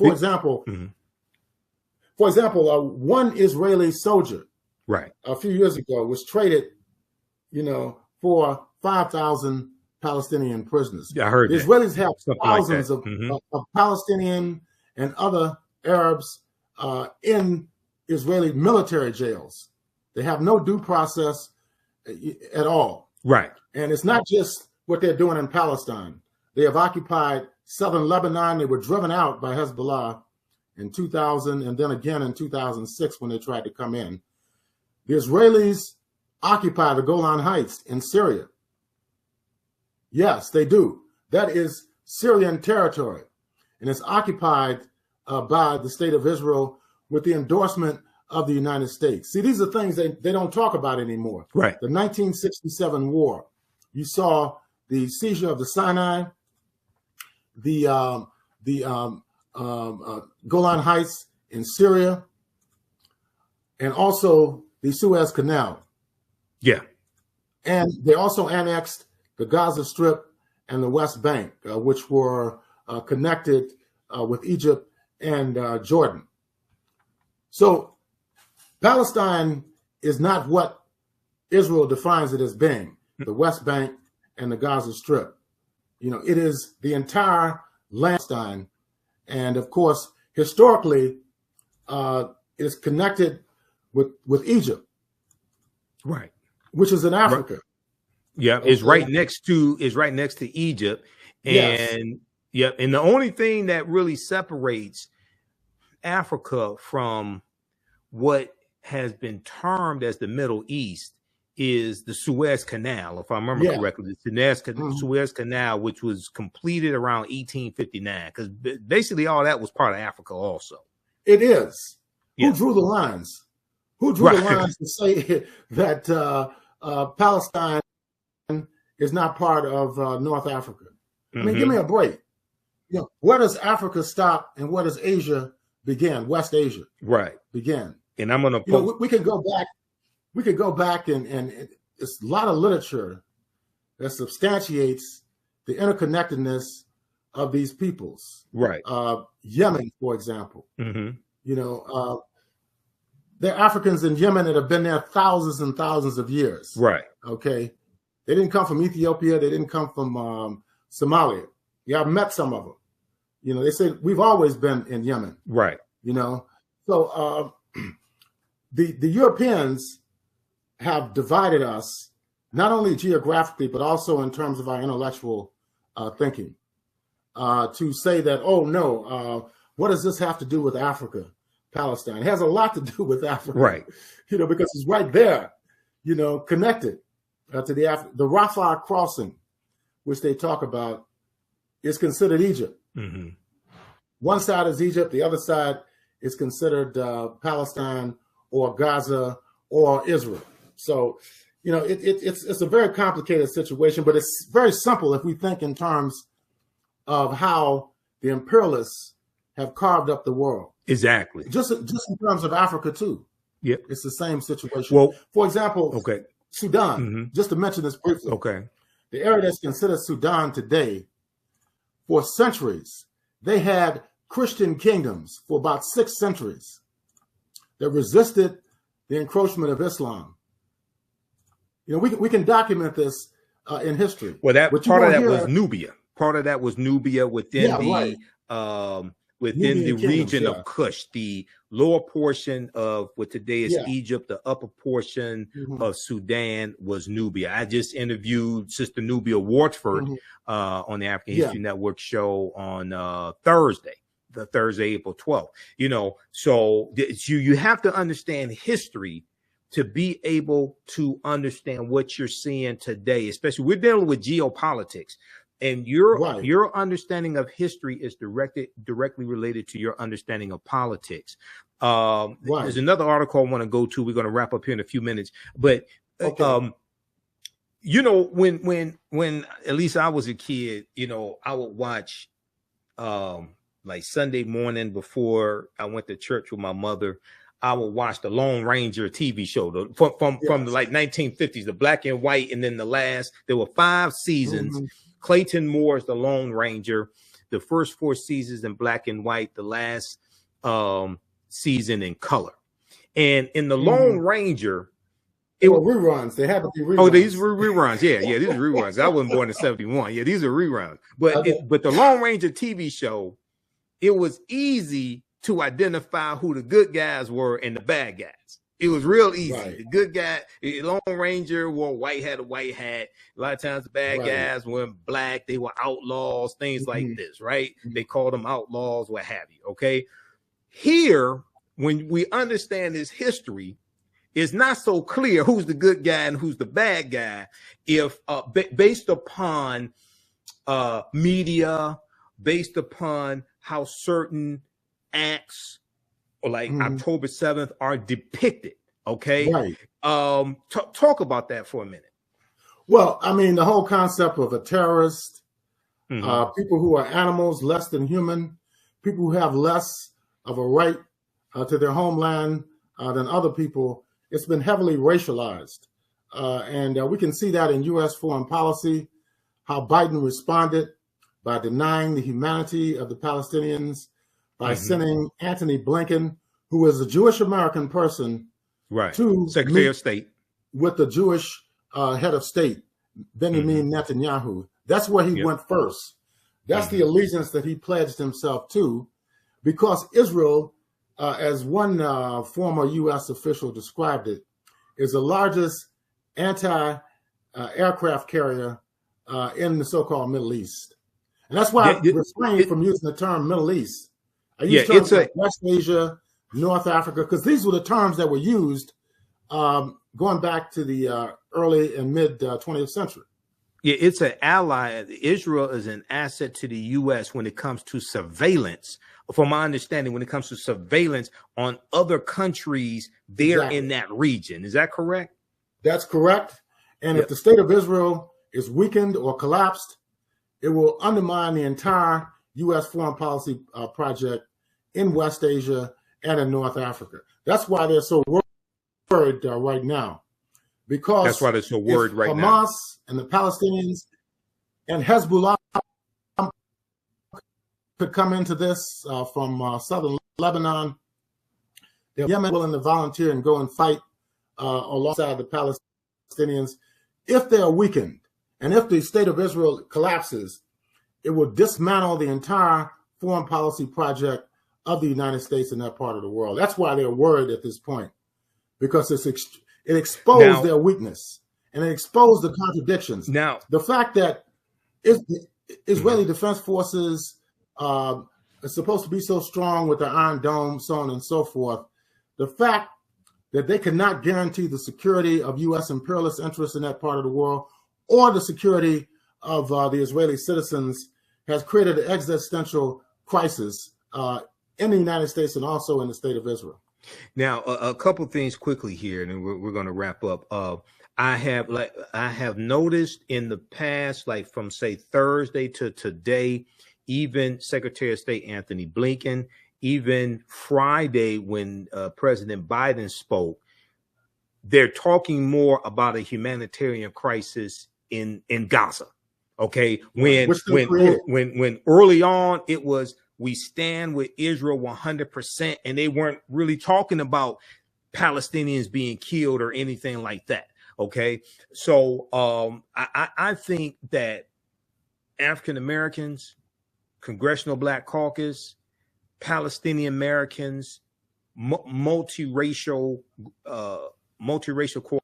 For example, one Israeli soldier,
right,
a few years ago was traded, for 5,000 Palestinian prisoners.
Yeah, I heard
the
that.
Israelis have
Something
thousands
like
of Palestinian and other Arabs in Israeli military jails. They have no due process at all.
Right.
And it's not just what they're doing in Palestine. They have occupied southern Lebanon. They were driven out by Hezbollah in 2000, and then again in 2006 when they tried to come in. The Israelis occupy the Golan Heights in Syria. Yes, they do. That is Syrian territory, and it's occupied by the state of Israel with the endorsement of the United States. See, these are things they don't talk about anymore.
Right.
The 1967 war. You saw the seizure of the Sinai, the Golan Heights in Syria, and also the Suez Canal.
Yeah.
And they also annexed the Gaza Strip and the West Bank, which were connected with Egypt and Jordan. So Palestine is not what Israel defines it as being, the West Bank and the Gaza Strip. It is the entire land. And of course, historically, it's connected with Egypt,
right,
which is in Africa.
Right. Yeah, okay. It's right next to Egypt, and yes. And the only thing that really separates Africa from what has been termed as the Middle East is the Suez Canal, if I remember correctly. The Suez Canal, which was completed around 1859, because basically all that was part of Africa also.
It is. Yeah. Who drew the lines? Who drew the lines to say that Palestine is not part of North Africa? I mean, give me a break. Where does Africa stop and where does Asia begin? West Asia, begin.
And I'm going to
we could go back. We could go back and it's a lot of literature that substantiates the interconnectedness of these peoples.
Right.
Yemen, for example. They they're Africans in Yemen that have been there thousands and thousands of years.
Right.
Okay. They didn't come from Ethiopia. They didn't come from Somalia. Yeah, I've met some of them. You know, they say we've always been in Yemen.
Right.
You know, so the Europeans have divided us not only geographically but also in terms of our intellectual thinking. To say that, oh no, what does this have to do with Africa, Palestine? It has a lot to do with Africa,
right?
You know, because it's right there, you know, connected to the Rafah crossing, which they talk about, is considered Egypt.
Mm-hmm.
One side is Egypt, the other side is considered Palestine or Gaza or Israel. So, you know, it's a very complicated situation, but it's very simple if we think in terms of how the imperialists have carved up the world.
Exactly.
Just in terms of Africa too.
Yep.
It's the same situation.
Well,
for example,
okay,
Sudan,
mm-hmm.
just to mention this briefly.
Okay.
The area that's considered Sudan today, for centuries, they had Christian kingdoms for about 6 centuries that resisted the encroachment of Islam. You know, we can document this in history.
Well, that part of that was Nubia. Part of that was Nubia within within the region of Kush, the lower portion of what today is Egypt, the upper portion of Sudan was Nubia. I just interviewed Sister Nubia Wartford on the African History Network show on Thursday, April 12th. You know, so you have to understand history to be able to understand what you're seeing today, especially we're dealing with geopolitics. And your understanding of history is directly related to your understanding of politics. There's another article I want to go to. We're going to wrap up here in a few minutes. But, you know, when at least I was a kid, you know, I would watch like Sunday morning before I went to church with my mother. I would watch the Lone Ranger TV show from the like 1950s, the black and white. And then there were 5 seasons. Clayton Moore is the Lone Ranger, the first 4 seasons in black and white, the last season in color. And in the Lone Ranger,
it were reruns. They had to be reruns.
Oh, these were reruns. Yeah, these are reruns. I wasn't born in 71. Yeah, these are reruns. But but the Lone Ranger TV show, it was easy to identify who the good guys were and the bad guys. It was real easy. Right. The good guy, the Lone Ranger wore a white hat. A lot of times the bad guys were black. They were outlaws, things like this, right? They called them outlaws, what have you, okay? Here, when we understand this history, it's not so clear who's the good guy and who's the bad guy if based upon media, based upon how certain acts or like October 7th are depicted. Okay.
Right.
Talk about that for a minute.
Well, I mean, the whole concept of a terrorist, people who are animals, less than human, people who have less of a right to their homeland than other people, it's been heavily racialized. And we can see that in U.S. foreign policy, how Biden responded by denying the humanity of the Palestinians, by sending Antony Blinken, who is a Jewish American person, to
Secretary of State
with the Jewish head of state, Benjamin Netanyahu. That's where he went first. That's the allegiance that he pledged himself to, because Israel, as one former U.S. official described it, is the largest anti-aircraft carrier in the so-called Middle East. And that's why I refrain from using the term Middle East. I use terms like West Asia, North Africa, because these were the terms that were used going back to the early and mid 20th century.
Yeah, it's an ally. Israel is an asset to the U.S. when it comes to surveillance. From my understanding, when it comes to surveillance on other countries there in that region. Is that correct?
That's correct. And if the state of Israel is weakened or collapsed, it will undermine the entire U.S. foreign policy project in West Asia and in North Africa. That's why they're so worried right now. Because
that's why they're so worried right now.
Hamas and the Palestinians and Hezbollah could come into this from southern Lebanon. they're Yemen willing to volunteer and go and fight alongside the Palestinians. If they are weakened, and if the state of Israel collapses, it will dismantle the entire foreign policy project of the United States in that part of the world. That's why they're worried at this point, because it exposed their weakness and it exposed the contradictions.
Now,
the fact that Israeli Defense Forces are supposed to be so strong with the Iron Dome, so on and so forth, the fact that they cannot guarantee the security of U.S. imperialist interests in that part of the world or the security of the Israeli citizens has created an existential crisis in the United States and also in the state of Israel.
Now, a couple things quickly here, and then we're going to wrap up. I have noticed in the past, like from say Thursday to today, even Secretary of State Anthony Blinken, even Friday when President Biden spoke, they're talking more about a humanitarian crisis in Gaza. Okay, when early on it was we stand with Israel 100%, and they weren't really talking about Palestinians being killed or anything like that. Okay, so I think that African Americans, Congressional Black Caucus, Palestinian Americans, multiracial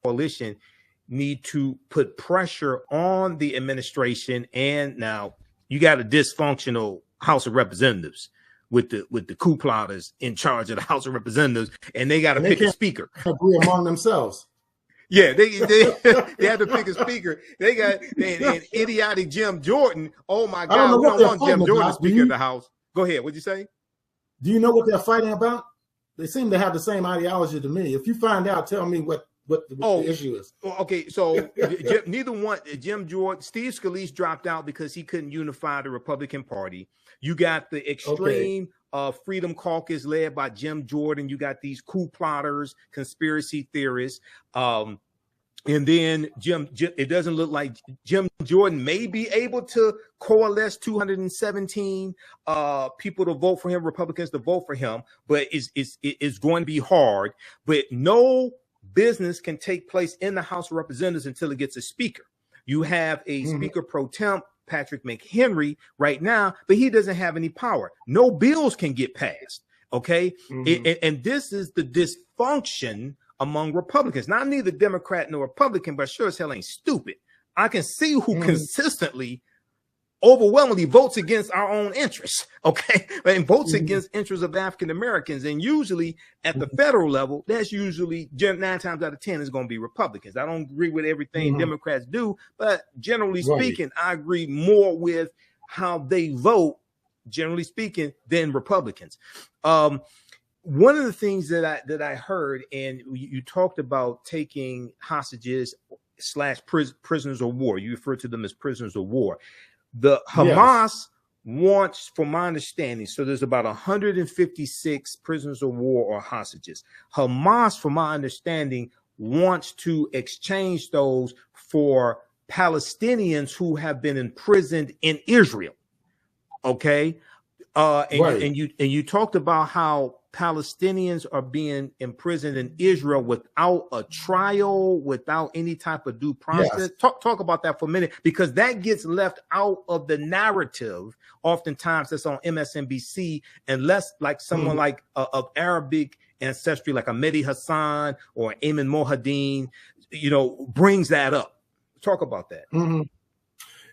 coalition need to put pressure on the administration. And now you got a dysfunctional House of Representatives with the coup plotters in charge of the House of Representatives, and they got to pick a speaker.
Agree among themselves.
Yeah, they have to pick a speaker. They got an idiotic Jim Jordan. Oh my God, we don't want Jim Jordan Speaker of the House. Go ahead. What'd you say?
Do you know what they're fighting about? They seem to have the same ideology to me. If you find out, tell me what the issue is.
Okay, so neither one, Jim Jordan, Steve Scalise dropped out because he couldn't unify the Republican Party. You got the extreme Freedom Caucus led by Jim Jordan. You got these coup plotters, conspiracy theorists. And then it doesn't look like Jim Jordan may be able to coalesce 217 people to vote for him, Republicans to vote for him, but it's going to be hard. But no business can take place in the House of Representatives until it gets a speaker. You have a speaker pro temp, Patrick McHenry, right now, but he doesn't have any power. No bills can get passed. Okay. And this is the dysfunction among Republicans. Now, I'm neither Democrat nor Republican, but sure as hell ain't stupid. I can see who consistently, overwhelmingly votes against our own interests, okay? And votes against interests of African Americans. And usually at the federal level, that's usually 9 times out of 10 is going to be Republicans. I don't agree with everything Democrats do, but generally speaking, I agree more with how they vote, generally speaking, than Republicans. One of the things that I heard, and you talked about taking hostages / prisoners of war. You refer to them as prisoners of war. The Hamas wants, from my understanding, so there's about 156 prisoners of war or hostages. Hamas, from my understanding, wants to exchange those for Palestinians who have been imprisoned in Israel. Okay, and you talked about how Palestinians are being imprisoned in Israel without a trial, without any type of due process. Yes. Talk about that for a minute, because that gets left out of the narrative. Oftentimes that's on MSNBC, unless like someone like of Arabic ancestry, like a Mehdi Hassan or Ayman Mohadeen, brings that up. Talk about that.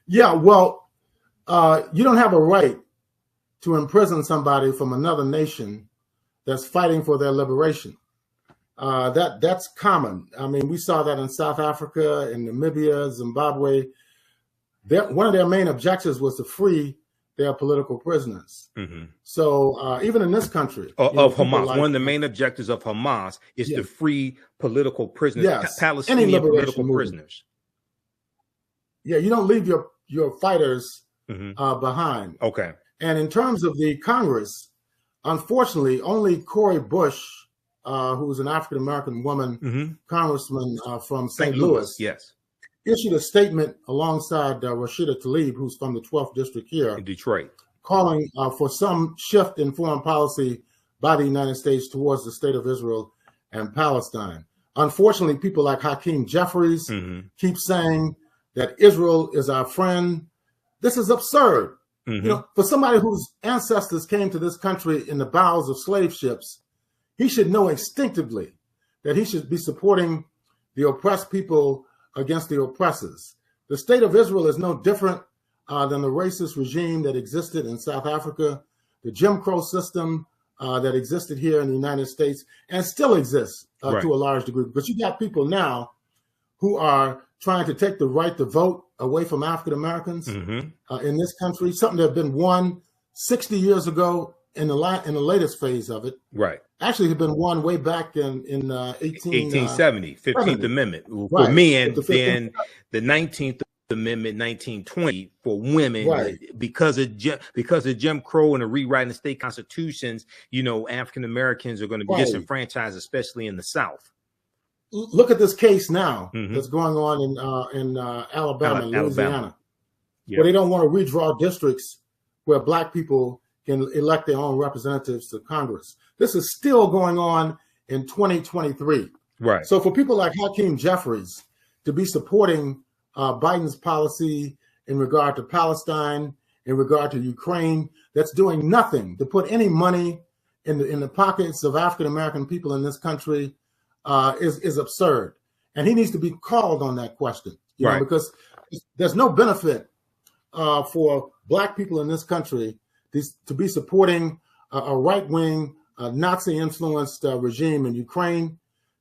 Yeah, well, you don't have a right to imprison somebody from another nation that's fighting for their liberation. That's common. I mean, we saw that in South Africa, in Namibia, Zimbabwe. One of their main objectives was to free their political prisoners. So even in this country,
of Hamas, one of the main objectives of Hamas is to free political prisoners, Palestinian political prisoners.
Yeah, you don't leave your fighters behind.
Okay.
And in terms of the Congress, unfortunately, only Cori Bush, who's an African-American woman, congressman from St. Louis, issued a statement alongside Rashida Tlaib, who's from the 12th district here
in Detroit,
calling for some shift in foreign policy by the United States towards the state of Israel and Palestine. Unfortunately, people like Hakeem Jeffries keep saying that Israel is our friend. This is absurd. You know, for somebody whose ancestors came to this country in the bows of slave ships, he should know instinctively that he should be supporting the oppressed people against the oppressors. The state of Israel is no different than the racist regime that existed in South Africa, the Jim Crow system that existed here in the United States and still exists to a large degree. But you got people now who are trying to take the right to vote away from African Americans in this country, something that had been won 60 years ago in the latest phase of it.
Right.
Actually, had been won way back in
1870, 15th Amendment for men, then the 19th Amendment, 1920 for women, because of Jim Crow and the rewriting of state constitutions. You know, African Americans are going to be disenfranchised, especially in the South.
Look at this case now that's going on in Alabama and Louisiana, where they don't want to redraw districts where Black people can elect their own representatives to Congress. This is still going on in 2023. Right. So for people like Hakeem Jeffries to be supporting Biden's policy in regard to Palestine, in regard to Ukraine, that's doing nothing to put any money in the pockets of African American people in this country, is absurd. And he needs to be called on that question, you know, because there's no benefit for Black people in this country to be supporting a right-wing Nazi-influenced regime in Ukraine,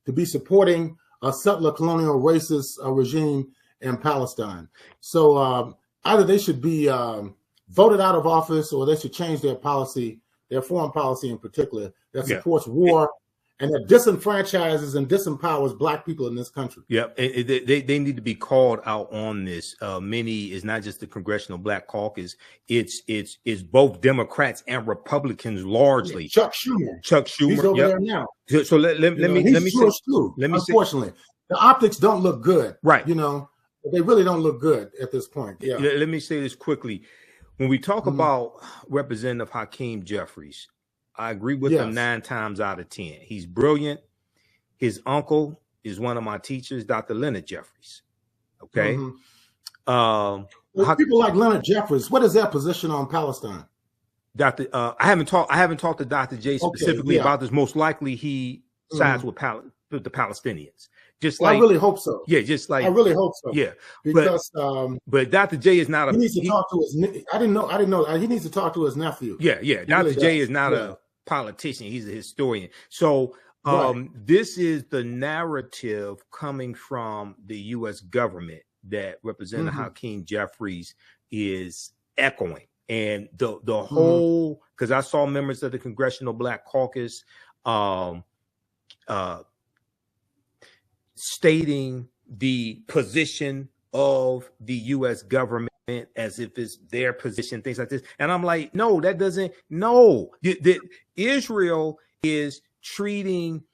to be supporting a settler colonial racist regime in Palestine. So either they should be voted out of office, or they should change their policy, their foreign policy in particular, that supports war and that disenfranchises and disempowers Black people in this country. Yep,
they need to be called out on this. Many is not just the Congressional Black Caucus; it's both Democrats and Republicans largely.
Chuck Schumer, he's over there now.
So let me say,
unfortunately, the optics don't look good. Right, you know, they really don't look good at this point. Yeah.
Let me say this quickly: when we talk about Representative Hakeem Jeffries, I agree with him 9 times out of 10. He's brilliant. His uncle is one of my teachers, Dr. Leonard Jeffries. Okay.
People like Leonard Jeffries, what is their position on Palestine?
I haven't talked to Dr. J specifically about this. Most likely he sides with the Palestinians. Just like,
I really hope so.
Yeah, just like
I really hope so.
Yeah,
because
but Dr. J is not a.
He needs to talk to his. I didn't know. He needs to talk to his nephew.
Yeah. Dr. J is not a politician. He's a historian. So this is the narrative coming from the U.S. government that Representative Hakeem Jeffries is echoing, and the whole, because I saw members of the Congressional Black Caucus stating the position of the U.S. government as if it's their position, things like this. And I'm like, no, that doesn't, no. Israel is treating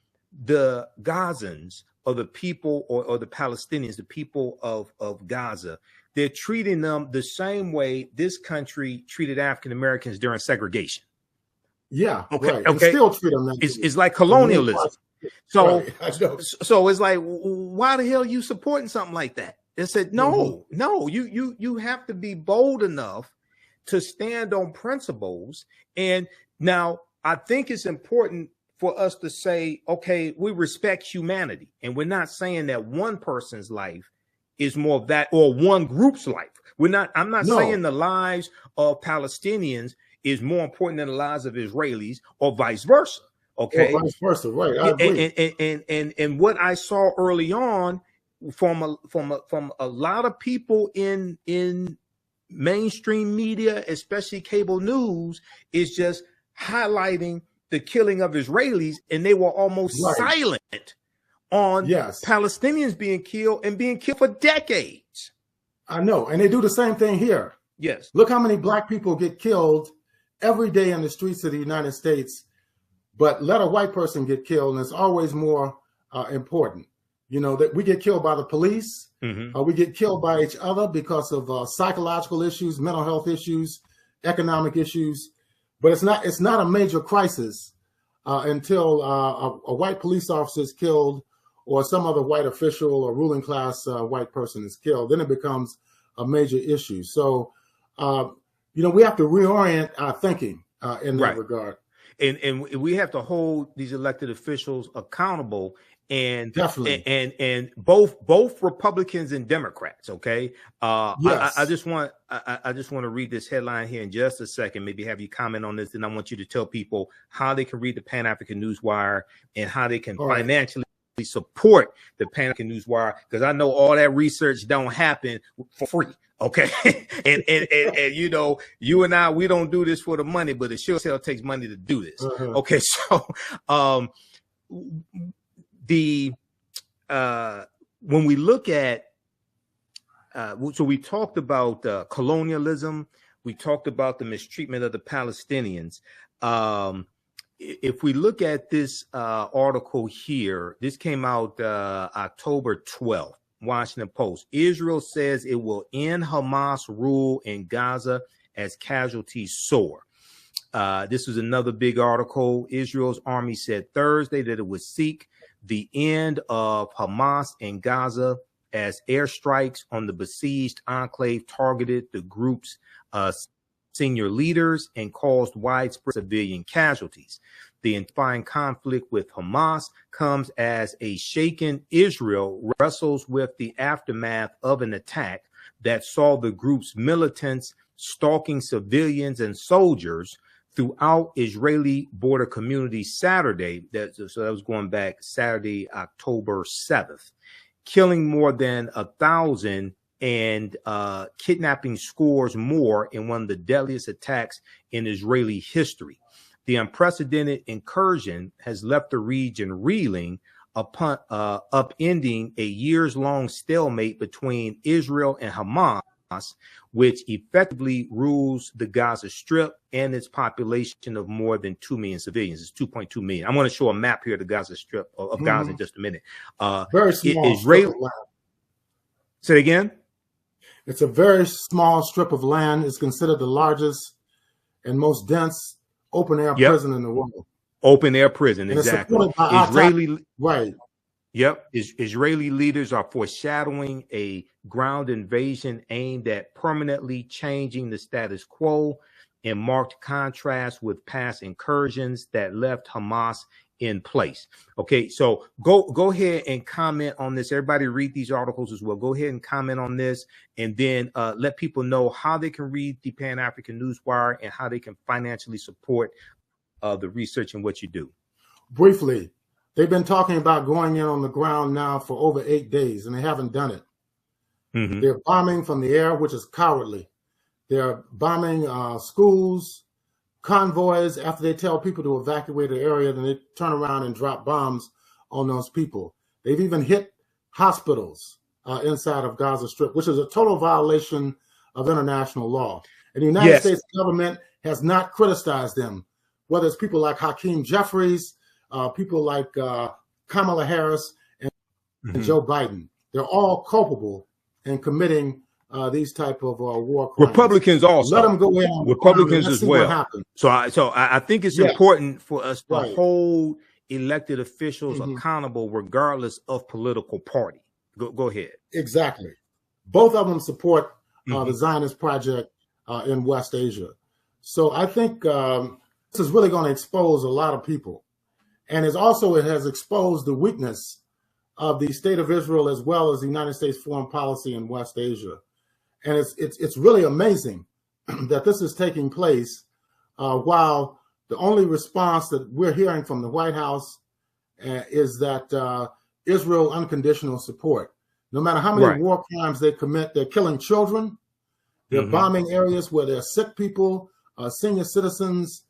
the Gazans, or the people, or the Palestinians, the people of Gaza, they're treating them the same way this country treated African Americans during segregation.
Yeah.
Okay.
Okay. Still treat them that
it's like colonialism. So it's like, why the hell are you supporting something like that? They said, no, you have to be bold enough to stand on principles. And now I think it's important for us to say, okay, we respect humanity. And we're not saying that one person's life is more of that, or one group's life. I'm not saying the lives of Palestinians is more important than the lives of Israelis, or vice versa. Okay.
Or vice versa, right. I agree.
And what I saw early on from a lot of people in mainstream media, especially cable news, is just highlighting the killing of Israelis, and they were almost silent on Palestinians being killed for decades.
I know, and they do the same thing here.
Yes.
Look how many Black people get killed every day in the streets of the United States, but let a white person get killed, and it's always more important. You know, that we get killed by the police, we get killed by each other because of psychological issues, mental health issues, economic issues. But it's not a major crisis until a white police officer is killed or some other white official or ruling class white person is killed. Then it becomes a major issue. So, we have to reorient our thinking in that regard.
And we have to hold these elected officials accountable, and
definitely,
and both Republicans and Democrats. Okay,
yes.
I just want to read this headline here in just a second. Maybe have you comment on this, and I want you to tell people how they can read the Pan-African Newswire and how they can financially support the Pan-African Newswire, because I know all that research don't happen for free. Okay. and you and I, we don't do this for the money, but it sure takes money to do this. Okay. So, when we look at, so we talked about colonialism, we talked about the mistreatment of the Palestinians. If we look at this article here, this came out October 12th. Washington Post. Israel says it will end Hamas rule in Gaza as casualties soar. This was another big article. Israel's army said Thursday that it would seek the end of Hamas in Gaza as airstrikes on the besieged enclave targeted the group's senior leaders and caused widespread civilian casualties. The intensifying conflict with Hamas comes as a shaken Israel wrestles with the aftermath of an attack that saw the group's militants stalking civilians and soldiers throughout Israeli border communities Saturday. So that was going back Saturday, October 7th, killing more than 1,000 and kidnapping scores more in one of the deadliest attacks in Israeli history. The unprecedented incursion has left the region reeling, upending a years-long stalemate between Israel and Hamas, which effectively rules the Gaza Strip and its population of more than 2 million civilians. It's 2.2 million. I'm going to show a map here of the Gaza Strip of Gaza in just a minute.
Very small.
Israel. Say it again.
It's a very small strip of land. It's considered the largest and most dense open air prison in the world.
Open air prison, and exactly. Israeli leaders are foreshadowing a ground invasion aimed at permanently changing the status quo, in marked contrast with past incursions that left Hamas in place. Okay, so go ahead and comment on this. Everybody read these articles as well. Go ahead and comment on this, and then let people know how they can read the Pan-African Newswire and how they can financially support the research and what you do.
Briefly, they've been talking about going in on the ground now for over 8 days, and they haven't done it. They're bombing from the air, which is cowardly. They're bombing schools, convoys. After they tell people to evacuate the area, then they turn around and drop bombs on those people. They've even hit hospitals inside of Gaza Strip, which is a total violation of international law. And the United States government has not criticized them, whether it's people like Hakeem Jeffries, people like Kamala Harris and Joe Biden. They're all culpable in committing these type of war crimes.
Republicans also.
Let them go in.
Republicans as well. So I think it's important for us to hold elected officials accountable regardless of political party. Go ahead.
Exactly. Both of them support the Zionist project in West Asia. So I think this is really going to expose a lot of people. And it has exposed the weakness of the state of Israel as well as the United States foreign policy in West Asia. And it's really amazing that this is taking place while the only response that we're hearing from the White House is that Israel unconditional support. No matter how many war crimes they commit, they're killing children. They're bombing areas where there are sick people, senior citizens,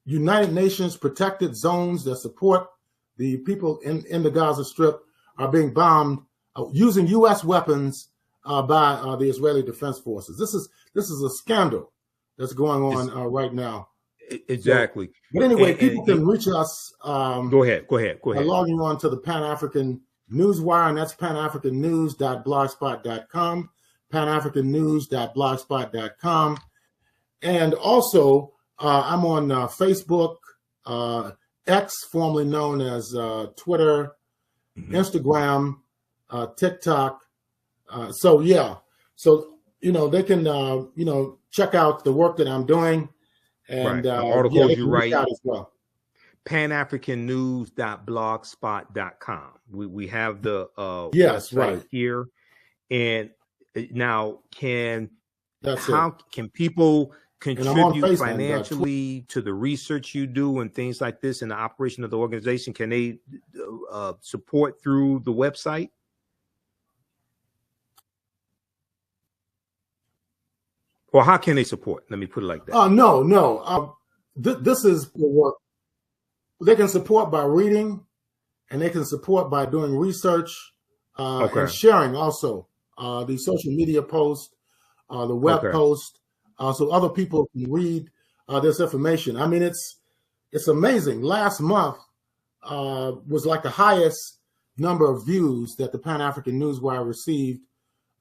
United Nations protected zones that support the people in the Gaza Strip are being bombed using U.S. weapons by the Israeli Defense Forces. This is a scandal that's going on right now.
Exactly.
So, but anyway, people can reach us.
Go ahead.
Logging on to the Pan-African Newswire, and that's panafricannews.blogspot.com, panafricannews.blogspot.com. And also, I'm on Facebook, X, formerly known as Twitter, Instagram, TikTok. So they can check out the work that I'm doing, and
the articles you write
as well.
panafricannews.blogspot.com. We have the
website
here, and now can people contribute financially to the research you do and things like this in the operation of the organization? Can they support through the website? Or how can they support? Let me put it like that.
No. This is the work. They can support by reading, and they can support by doing research and sharing also the social media post, the web post, so other people can read this information. I mean, it's amazing. Last month was like the highest number of views that the Pan-African Newswire received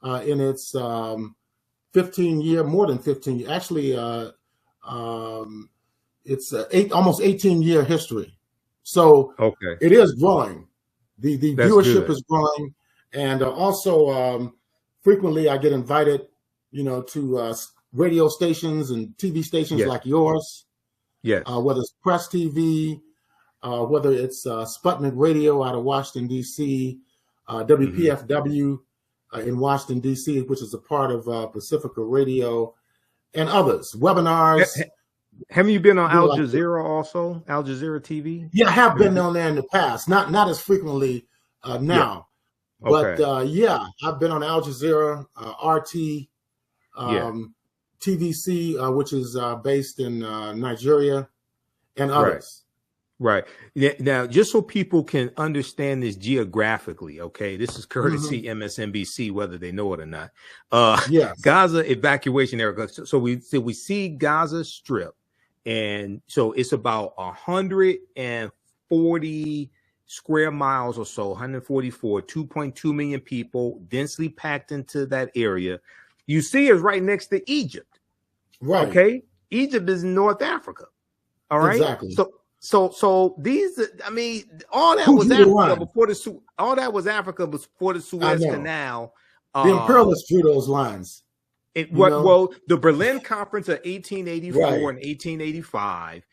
in its 15-year, more than 15 years. Actually, it's almost 18-year history. So it is growing. The viewership is growing, and also frequently I get invited, to radio stations and TV stations like yours.
Yes.
Whether it's Press TV, whether it's Sputnik Radio out of Washington D.C., WPFW in Washington D.C., which is a part of Pacifica Radio, and others. Webinars.
Haven't you been on Al Jazeera also? Al Jazeera TV?
Yeah, I have been on there in the past. Not as frequently now. But I've been on Al Jazeera, RT, TVC, which is based in Nigeria, and others.
Right. Now, just so people can understand this geographically, okay, this is courtesy MSNBC, whether they know it or not. Gaza evacuation area. So we see Gaza Strip, and so it's about 140 square miles or so, 144, 2.2 million people densely packed into that area. You see it's right next to Egypt.
Right.
Okay. Egypt is in North Africa. All right.
Exactly.
So these, I mean, all that was Africa before the Suez Canal.
The imperialists drew those lines.
Well, the Berlin Conference of 1884 and 1885,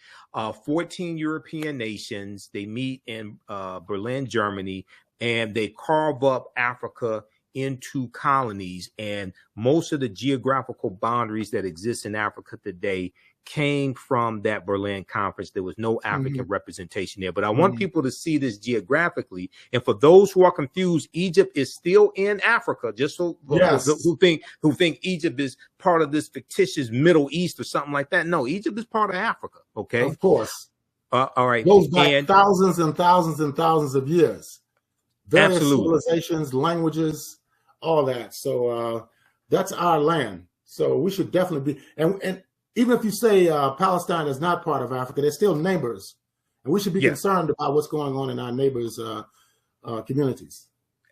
14 European nations, they meet in Berlin, Germany, and they carve up Africa into colonies. And most of the geographical boundaries that exist in Africa today came from that Berlin Conference. There was no African representation there. But I want people to see this geographically. And for those who are confused, Egypt is still in Africa. Just so who think Egypt is part of this fictitious Middle East or something like that. No, Egypt is part of Africa. Okay,
of course.
All right,
goes back thousands and thousands and thousands of years. Various civilizations, languages, all that. So that's our land. So we should definitely be and even if you say Palestine is not part of Africa, they're still neighbors, and we should be concerned about what's going on in our neighbors' communities.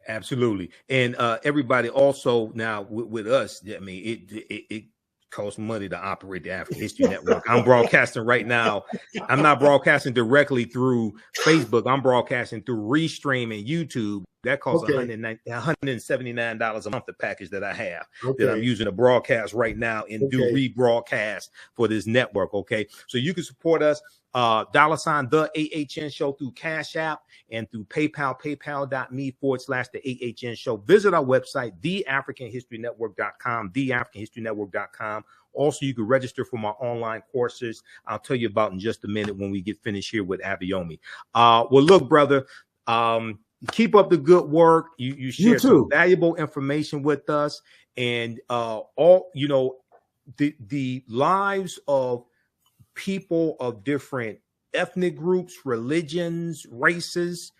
Absolutely, and everybody also now with us. I mean, it costs money to operate the African History Network. I'm broadcasting right now. I'm not broadcasting directly through Facebook. I'm broadcasting through Restream and YouTube. That costs $179 a month, the package that I have that I'm using to broadcast right now and do rebroadcast for this network. Okay. So you can support us, $ the AHN show through Cash App and through PayPal, paypal.me/the AHN show. Visit our website, theafricanhistorynetwork.com, theafricanhistorynetwork.com. Also, you can register for my online courses. I'll tell you about in just a minute when we get finished here with Abayomi. Well, look, brother, keep up the good work. You share some valuable information with us, and the lives of people of different ethnic groups, religions, races,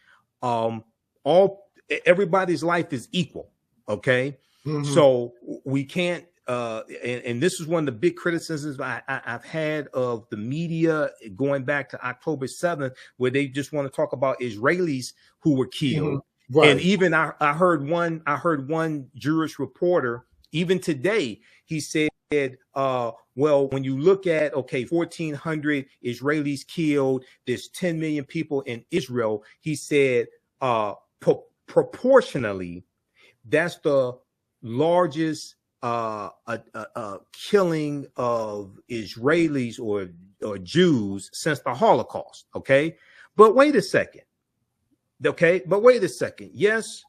everybody's life is equal. Okay. So we can't, and this is one of the big criticisms I've had of the media going back to October 7th, where they just want to talk about Israelis who were killed. And even I heard one Jewish reporter, even today, he said, well, when you look at, okay, 1,400 Israelis killed, there's 10 million people in Israel. He said, proportionally, that's the largest killing of Israelis or Jews since the Holocaust. Okay, but wait a second. Okay, but wait a second. Yes,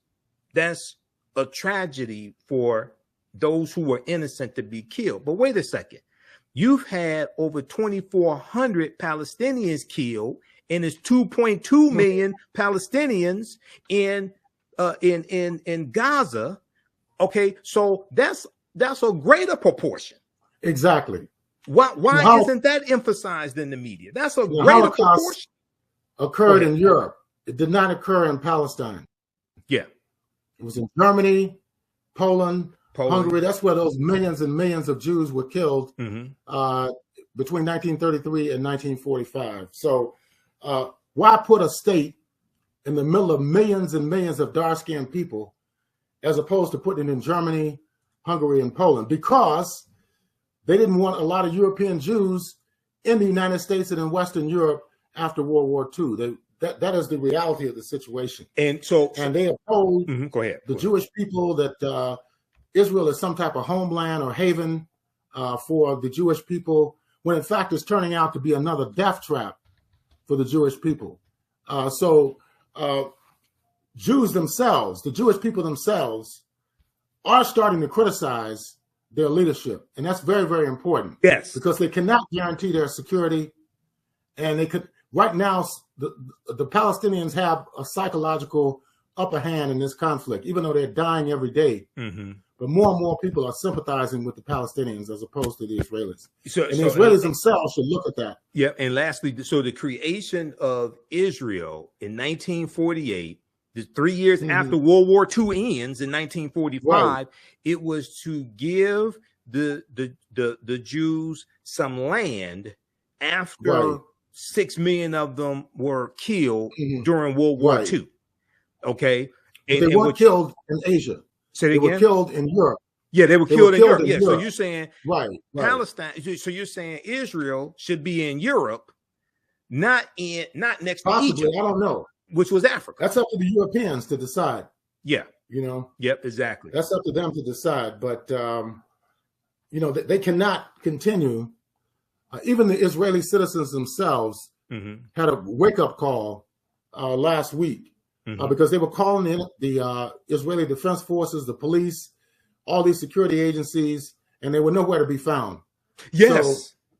that's a tragedy for those who were innocent to be killed. But wait a second. You've had over 2,400 Palestinians killed, and it's 2.2 million Palestinians in Gaza. Okay, so that's a greater proportion.
Exactly.
Why isn't that emphasized in the media? That's a greater proportion.
Occurred in Europe. It did not occur in Palestine.
Yeah.
It was in Germany, Poland, Hungary. That's where those millions and millions of Jews were killed between 1933 and 1945. So why put a state in the middle of millions and millions of dark-skinned people as opposed to putting it in Germany, Hungary, and Poland? Because they didn't want a lot of European Jews in the United States and in Western Europe after World War II. That is the reality of the situation. And they have told the Jewish people that Israel is some type of homeland or haven for the Jewish people, when in fact it's turning out to be another death trap for the Jewish people. Jews themselves, the Jewish people themselves, are starting to criticize their leadership. And that's very, very important.
Yes.
Because they cannot guarantee their security. And they could, right now, the Palestinians have a psychological upper hand in this conflict, even though they're dying every day. But more and more people are sympathizing with the Palestinians as opposed to the Israelis. The Israelis themselves should look at that.
Yeah. And lastly, so the creation of Israel in 1948, 3 years after World War II ends in 1945, it was to give the Jews some land after 6 million of them were killed during World War II. Okay.
They weren't killed in Asia. They were killed in Europe.
Yeah, they were killed in Europe. Yeah. So you're saying
Palestine.
So you're saying Israel should be in Europe, not next
Possibly,
to Egypt. I
don't know.
Which was Africa.
That's up to the Europeans to decide.
Yeah.
You know?
Yep, exactly.
That's up to them to decide. But, you know, they cannot continue. Even the Israeli citizens themselves had a wake-up call last week because they were calling in the Israeli Defense Forces, the police, all these security agencies, and they were nowhere to be found.
Yes. So,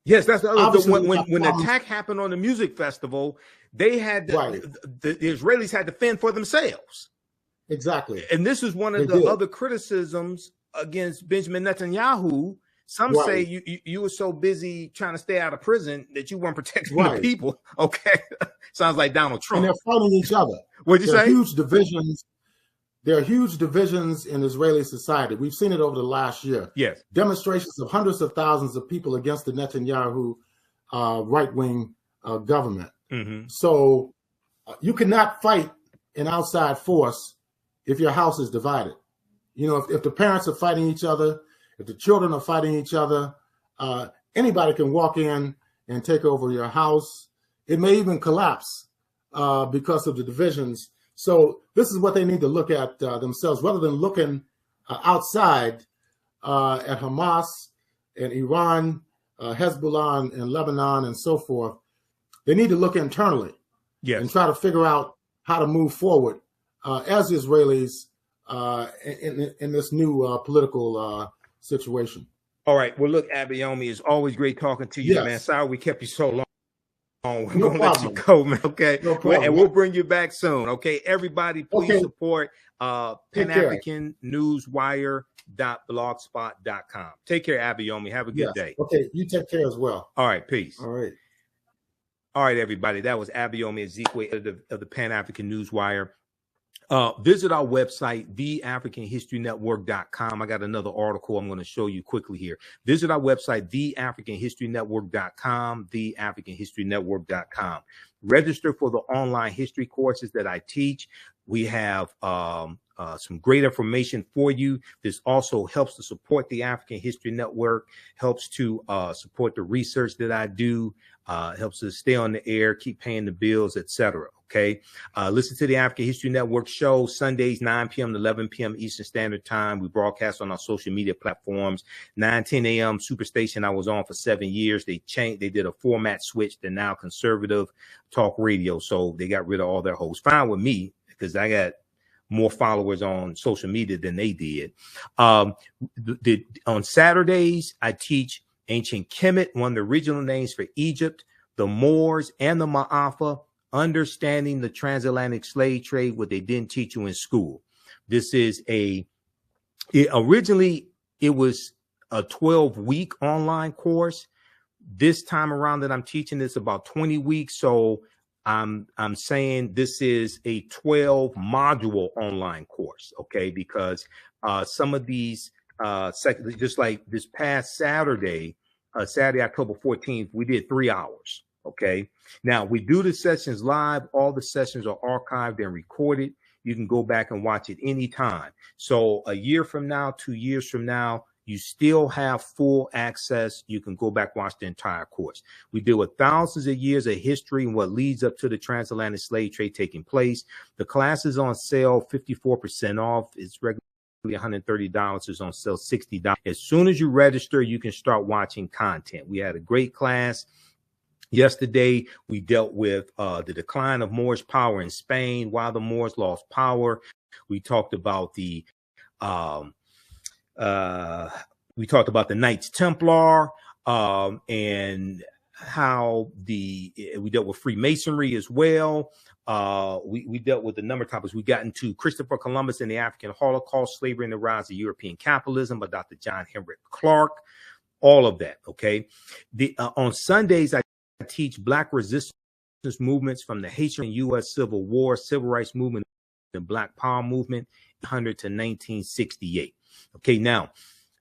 yes, that's the other thing. When the attack happened on the music festival, they had the Israelis had to fend for themselves.
Exactly.
And this is one of the other criticisms against Benjamin Netanyahu. Some say you were so busy trying to stay out of prison that you weren't protecting the people. Okay. Sounds like Donald Trump.
And they're fighting each other.
What'd you say?
Huge divisions. There are huge divisions in Israeli society. We've seen it over the last year.
Yes.
Demonstrations of hundreds of thousands of people against the Netanyahu right-wing government. So you cannot fight an outside force if your house is divided. You know, if the parents are fighting each other, if the children are fighting each other, anybody can walk in and take over your house. It may even collapse because of the divisions. So this is what they need to look at themselves, rather than looking outside at Hamas and Iran, Hezbollah and Lebanon and so forth. They need to look internally and try to figure out how to move forward as Israelis in this new political situation.
All right. Well, look, Abayomi, it's always great talking to you, man. Sorry we kept you so long. We're going to let you go, man. Okay.
No problem,
and we'll bring you back soon. Okay. Everybody, please support Pan-African Newswire.blogspot.com. Take care, Abayomi. Have a good day.
Okay. You take care as well.
All right. Peace.
All right.
All right, everybody. That was Abayomi Azikiwe of the Pan-African Newswire. Visit our website, TheAHNShow.com. I got another article I'm going to show you quickly here. Visit our website, TheAHNShow.com, TheAHNShow.com. Register for the online history courses that I teach. We have some great information for you. This also helps to support the African History Network, helps to support the research that I do, helps us stay on the air, keep paying the bills, etc. Okay. Listen to the African History Network show Sundays, 9 p.m. to 11 p.m. Eastern Standard Time. We broadcast on our social media platforms. 9:10 a.m. Superstation I was on for 7 years. They did a format switch. They're now conservative talk radio. So they got rid of all their hosts. Fine with me, because I got more followers on social media than they did. On Saturdays, I teach ancient Kemet, one of the original names for Egypt, the Moors, and the Ma'afa, understanding the transatlantic slave trade, what they didn't teach you in school. This is originally it was a 12-week online course. This time around that I'm teaching this about 20 weeks. So I'm saying this is a 12-module online course, okay? Because some of these, just like this past Saturday, October 14th, we did 3 hours, okay? Now, we do the sessions live. All the sessions are archived and recorded. You can go back and watch it anytime. So a year from now, 2 years from now, you still have full access. You can go back, watch the entire course. We deal with thousands of years of history and what leads up to the transatlantic slave trade taking place. The class is on sale, 54% off. It's regularly $130. It's on sale, $60. As soon as you register, you can start watching content. We had a great class. Yesterday, we dealt with the decline of Moorish power in Spain, why the Moors lost power. We talked about the Knights Templar, and how we dealt with Freemasonry as well. We dealt with a number of topics. We got into Christopher Columbus and the African Holocaust, slavery and the rise of European capitalism by Dr. John Henry Clark, all of that. Okay. On Sundays, I teach Black resistance movements from the Haitian and U.S. Civil War, Civil Rights Movement, the Black Power Movement, 100 to 1968. Okay, now,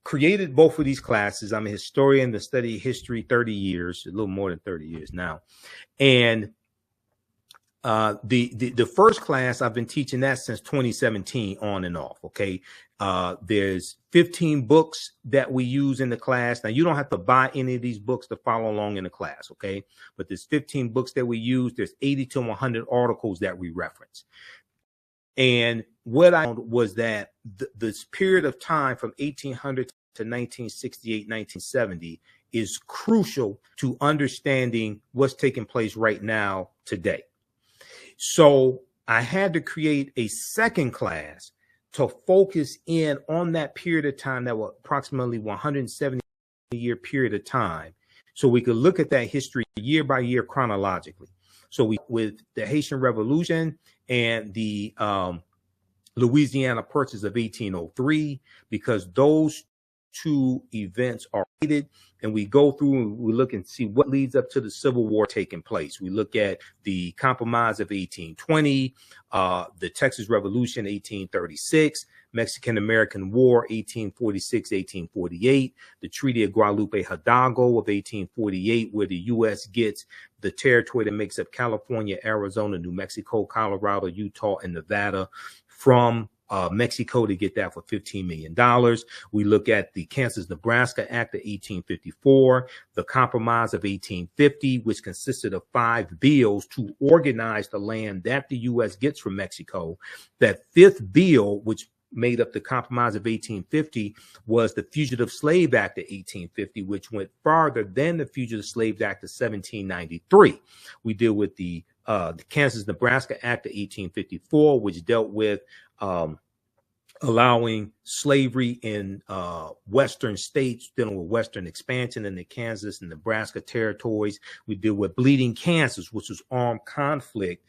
created both of these classes. I'm a historian that studied history 30 years, a little more than 30 years now. And the first class, I've been teaching that since 2017 on and off, okay? There's 15 books that we use in the class. Now, you don't have to buy any of these books to follow along in the class, okay? But there's 15 books that we use. There's 80 to 100 articles that we reference. And what I found was that this period of time from 1800 to 1968, 1970 is crucial to understanding what's taking place right now today. So I had to create a second class to focus in on that period of time, that was approximately 170-year period of time, so we could look at that history year by year chronologically. So with the Haitian Revolution and the Louisiana Purchase of 1803, because those two events are related, and we go through and we look and see what leads up to the Civil War taking place. We look at the Compromise of 1820, the Texas Revolution, 1836, Mexican-American War, 1846-1848, the Treaty of Guadalupe Hidalgo of 1848, where the U.S. gets the territory that makes up California, Arizona, New Mexico, Colorado, Utah, and Nevada from Mexico, to get that for $15 million. We look at the Kansas-Nebraska Act of 1854, the Compromise of 1850, which consisted of 5 bills to organize the land that the U.S. gets from Mexico. That 5th bill, which made up the Compromise of 1850, was the Fugitive Slave Act of 1850, which went farther than the Fugitive Slave Act of 1793. We deal with the Kansas-Nebraska Act of 1854, which dealt with allowing slavery in Western states, dealing with Western expansion in the Kansas and Nebraska territories. We deal with Bleeding Kansas, which was armed conflict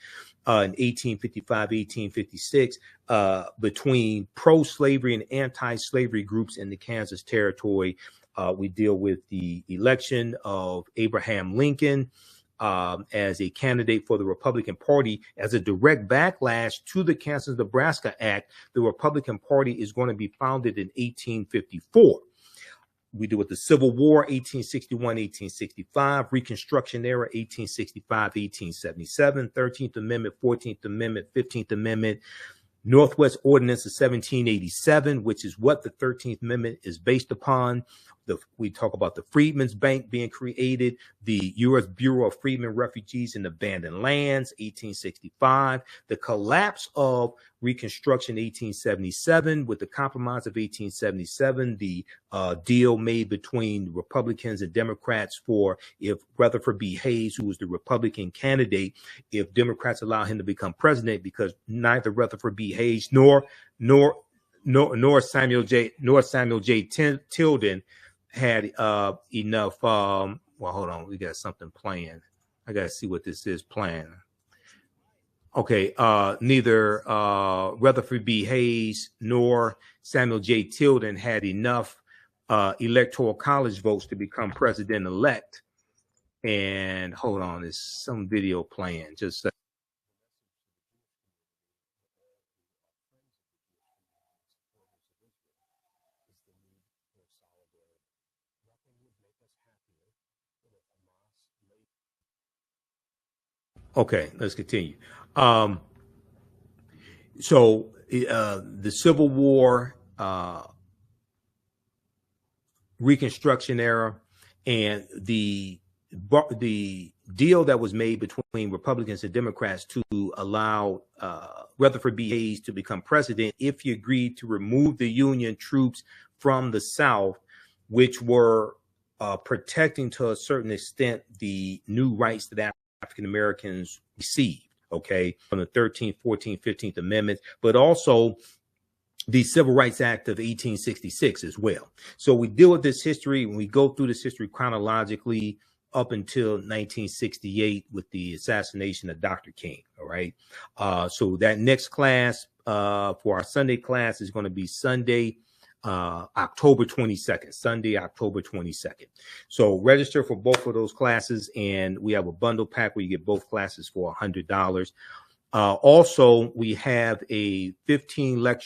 in 1855, 1856, between pro-slavery and anti-slavery groups in the Kansas territory. We deal with the election of Abraham Lincoln as a candidate for the Republican Party as a direct backlash to the Kansas-Nebraska Act. The Republican Party is going to be founded in 1854. We deal with the Civil War, 1861, 1865, Reconstruction era, 1865, 1877, 13th Amendment, 14th Amendment, 15th Amendment, Northwest Ordinance of 1787, which is what the 13th Amendment is based upon. We talk about the Freedmen's Bank being created, the U.S. Bureau of Freedmen, Refugees, and Abandoned Lands, 1865, the collapse of Reconstruction, 1877, with the Compromise of 1877, the deal made between Republicans and Democrats for if Rutherford B. Hayes, who was the Republican candidate, if Democrats allow him to become president, because neither Rutherford B. Hayes nor Samuel J. Tilden had enough. Well, hold on, we got something playing. I gotta see what this is playing. Okay, neither Rutherford B. Hayes nor Samuel J. Tilden had enough electoral college votes to become president-elect. And hold on, there's some video playing. Just okay, let's continue. So the Civil War, Reconstruction era, and the deal that was made between Republicans and Democrats to allow Rutherford B. Hayes to become president if he agreed to remove the Union troops from the South, which were protecting to a certain extent the new rights that African Americans received, okay, from the 13th, 14th, 15th Amendments, but also the Civil Rights Act of 1866 as well. So we deal with this history, and we go through this history chronologically up until 1968 with the assassination of Dr. King, all right? So that next class for our Sunday class is going to be Sunday, October 22nd, Sunday, October 22nd. So register for both of those classes, and we have a bundle pack where you get both classes for $100. Also, we have a 15 of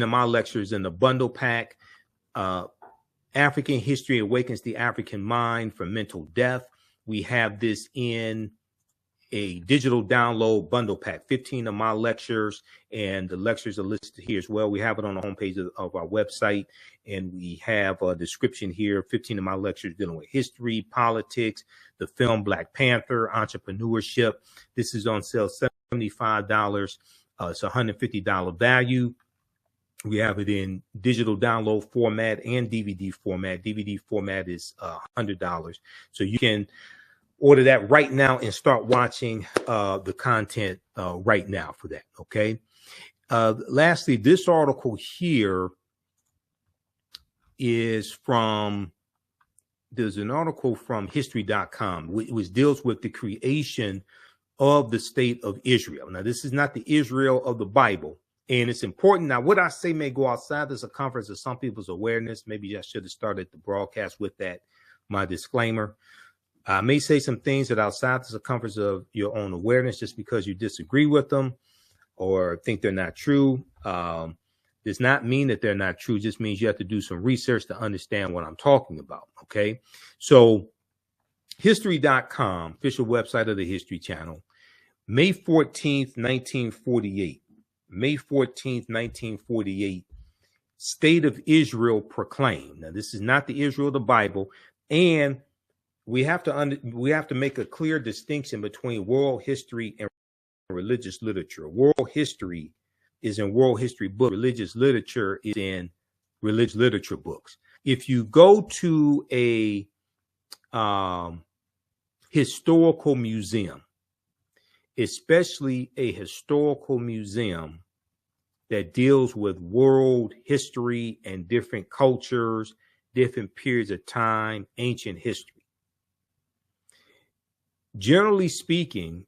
my lectures in the bundle pack. African History Awakens the African Mind from Mental Death. We have this in a digital download bundle pack, 15 of my lectures, and the lectures are listed here as well. We have it on the homepage of our website, and we have a description here, 15 of my lectures dealing with history, politics, the film Black Panther, entrepreneurship. This is on sale, $75. It's a $150 value. We have it in digital download format and DVD format. DVD format is $100. So you can order that right now and start watching the content right now for that, okay? Lastly, this article here is from, there's an article from history.com, which deals with the creation of the state of Israel. Now, this is not the Israel of the Bible. And it's important. Now, what I say may go outside the circumference of some people's awareness. Maybe I should have started the broadcast with that, my disclaimer. I may say some things that are outside the circumference of your own awareness just because you disagree with them or think they're not true. Does not mean that they're not true. It just means you have to do some research to understand what I'm talking about. Okay. So history.com, official website of the History Channel, May 14th, 1948. May 14th, 1948, State of Israel proclaimed. Now, this is not the Israel of the Bible, and we have to make a clear distinction between world history and religious literature. World history is in world history books. Religious literature is in religious literature books. If you go to a historical museum, especially a historical museum that deals with world history and different cultures, different periods of time, ancient history. Generally speaking,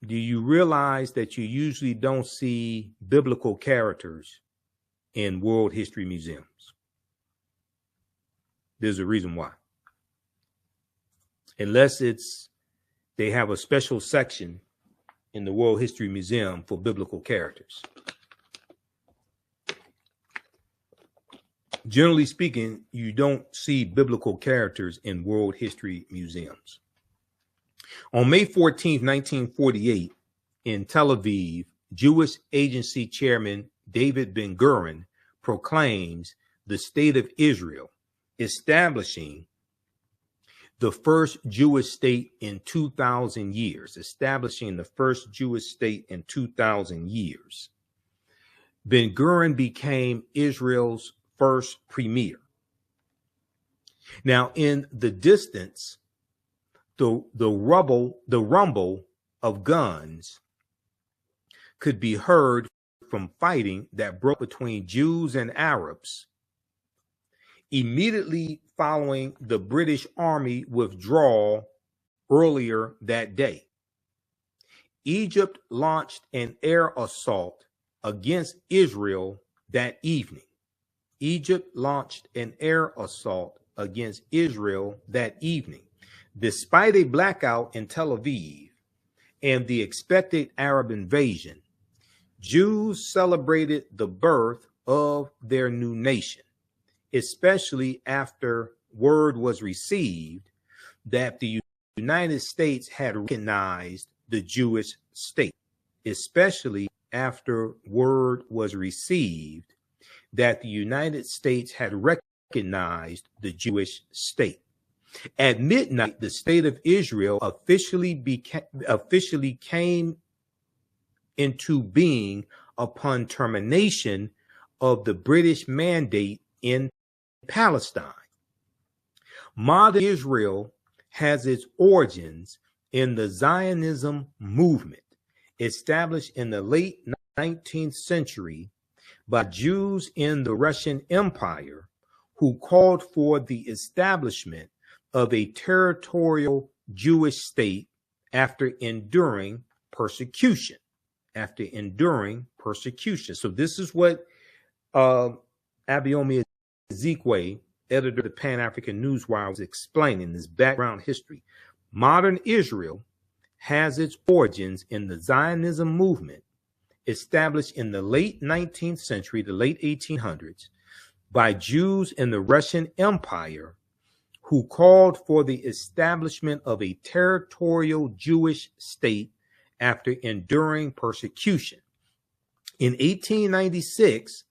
do you realize that you usually don't see biblical characters in world history museums? There's a reason why. Unless they have a special section in the World History Museum for biblical characters. Generally speaking, you don't see biblical characters in world history museums. On May 14th, 1948, in Tel Aviv, Jewish Agency Chairman David Ben-Gurion proclaims the State of Israel, establishing the first Jewish state in 2,000 years, establishing the first Jewish state in 2,000 years. Ben-Gurion became Israel's first premier. Now, in the distance, the rumble of guns could be heard from fighting that broke between Jews and Arabs immediately following the British Army withdrawal earlier that day. Egypt launched an air assault against Israel that evening. Egypt launched an air assault against Israel that evening. Despite a blackout in Tel Aviv and the expected Arab invasion, Jews celebrated the birth of their new nation, especially after word was received that the United States had recognized the Jewish state, especially after word was received that the United States had recognized the Jewish state. At midnight, the state of Israel officially came into being upon termination of the British mandate in Palestine. Modern Israel has its origins in the Zionism movement, established in the late 19th century by Jews in the Russian Empire who called for the establishment of a territorial Jewish state after enduring persecution. So this is what Abayomi Azikiwe, editor of the Pan-African Newswire, was explaining, this background history. Modern Israel has its origins in the Zionism movement, established in the late 19th century, the late 1800s, by Jews in the Russian Empire who called for the establishment of a territorial Jewish state after enduring persecution. In 1896,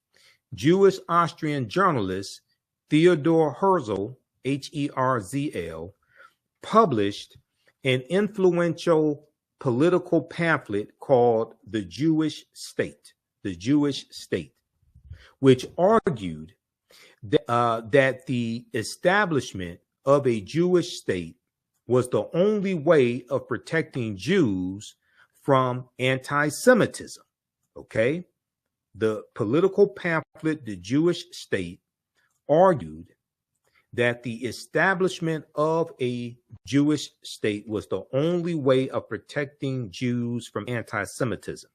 Jewish Austrian journalist Theodor Herzl, Herzl, published an influential political pamphlet called The Jewish State, which argued that the establishment of a Jewish state was the only way of protecting Jews from anti-Semitism. Okay? The political pamphlet, The Jewish State, argued that the establishment of a Jewish state was the only way of protecting Jews from anti-Semitism.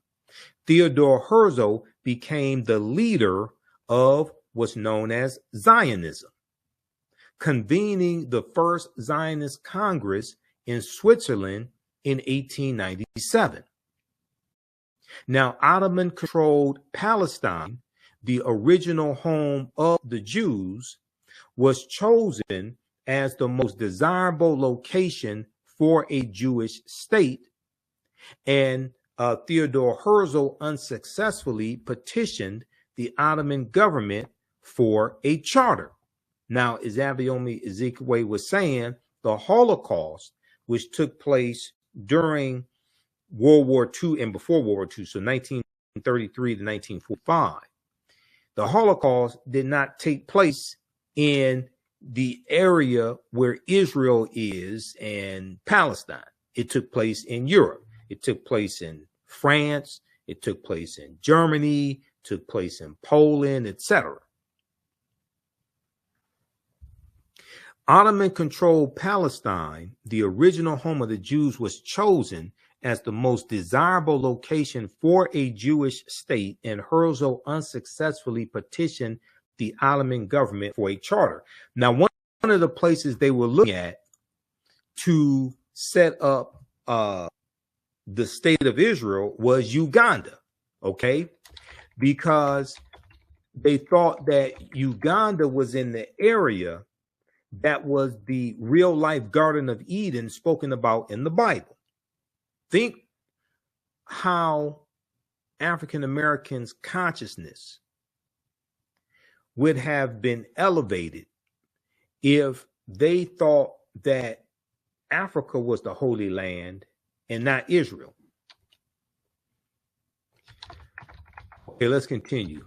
Theodor Herzl became the leader of what's known as Zionism, convening the first Zionist Congress in Switzerland in 1897. Now, Ottoman-controlled Palestine, the original home of the Jews, was chosen as the most desirable location for a Jewish state, and Theodor Herzl unsuccessfully petitioned the Ottoman government for a charter. Now, as Abayomi Azikiwe was saying, the Holocaust, which took place during World War II and before World War II, so 1933 to 1945, the Holocaust did not take place in the area where Israel is and Palestine. It took place in Europe. It took place in France. It took place in Germany, took place in Poland, etc. Ottoman-controlled Palestine, the original home of the Jews, was chosen as the most desirable location for a Jewish state, and Herzl unsuccessfully petitioned the Ottoman government for a charter. Now, one of the places they were looking at to set up the state of Israel was Uganda, okay? Because they thought that Uganda was in the area that was the real life Garden of Eden spoken about in the Bible. Think how African Americans' consciousness would have been elevated if they thought that Africa was the Holy Land and not Israel. Okay, let's continue.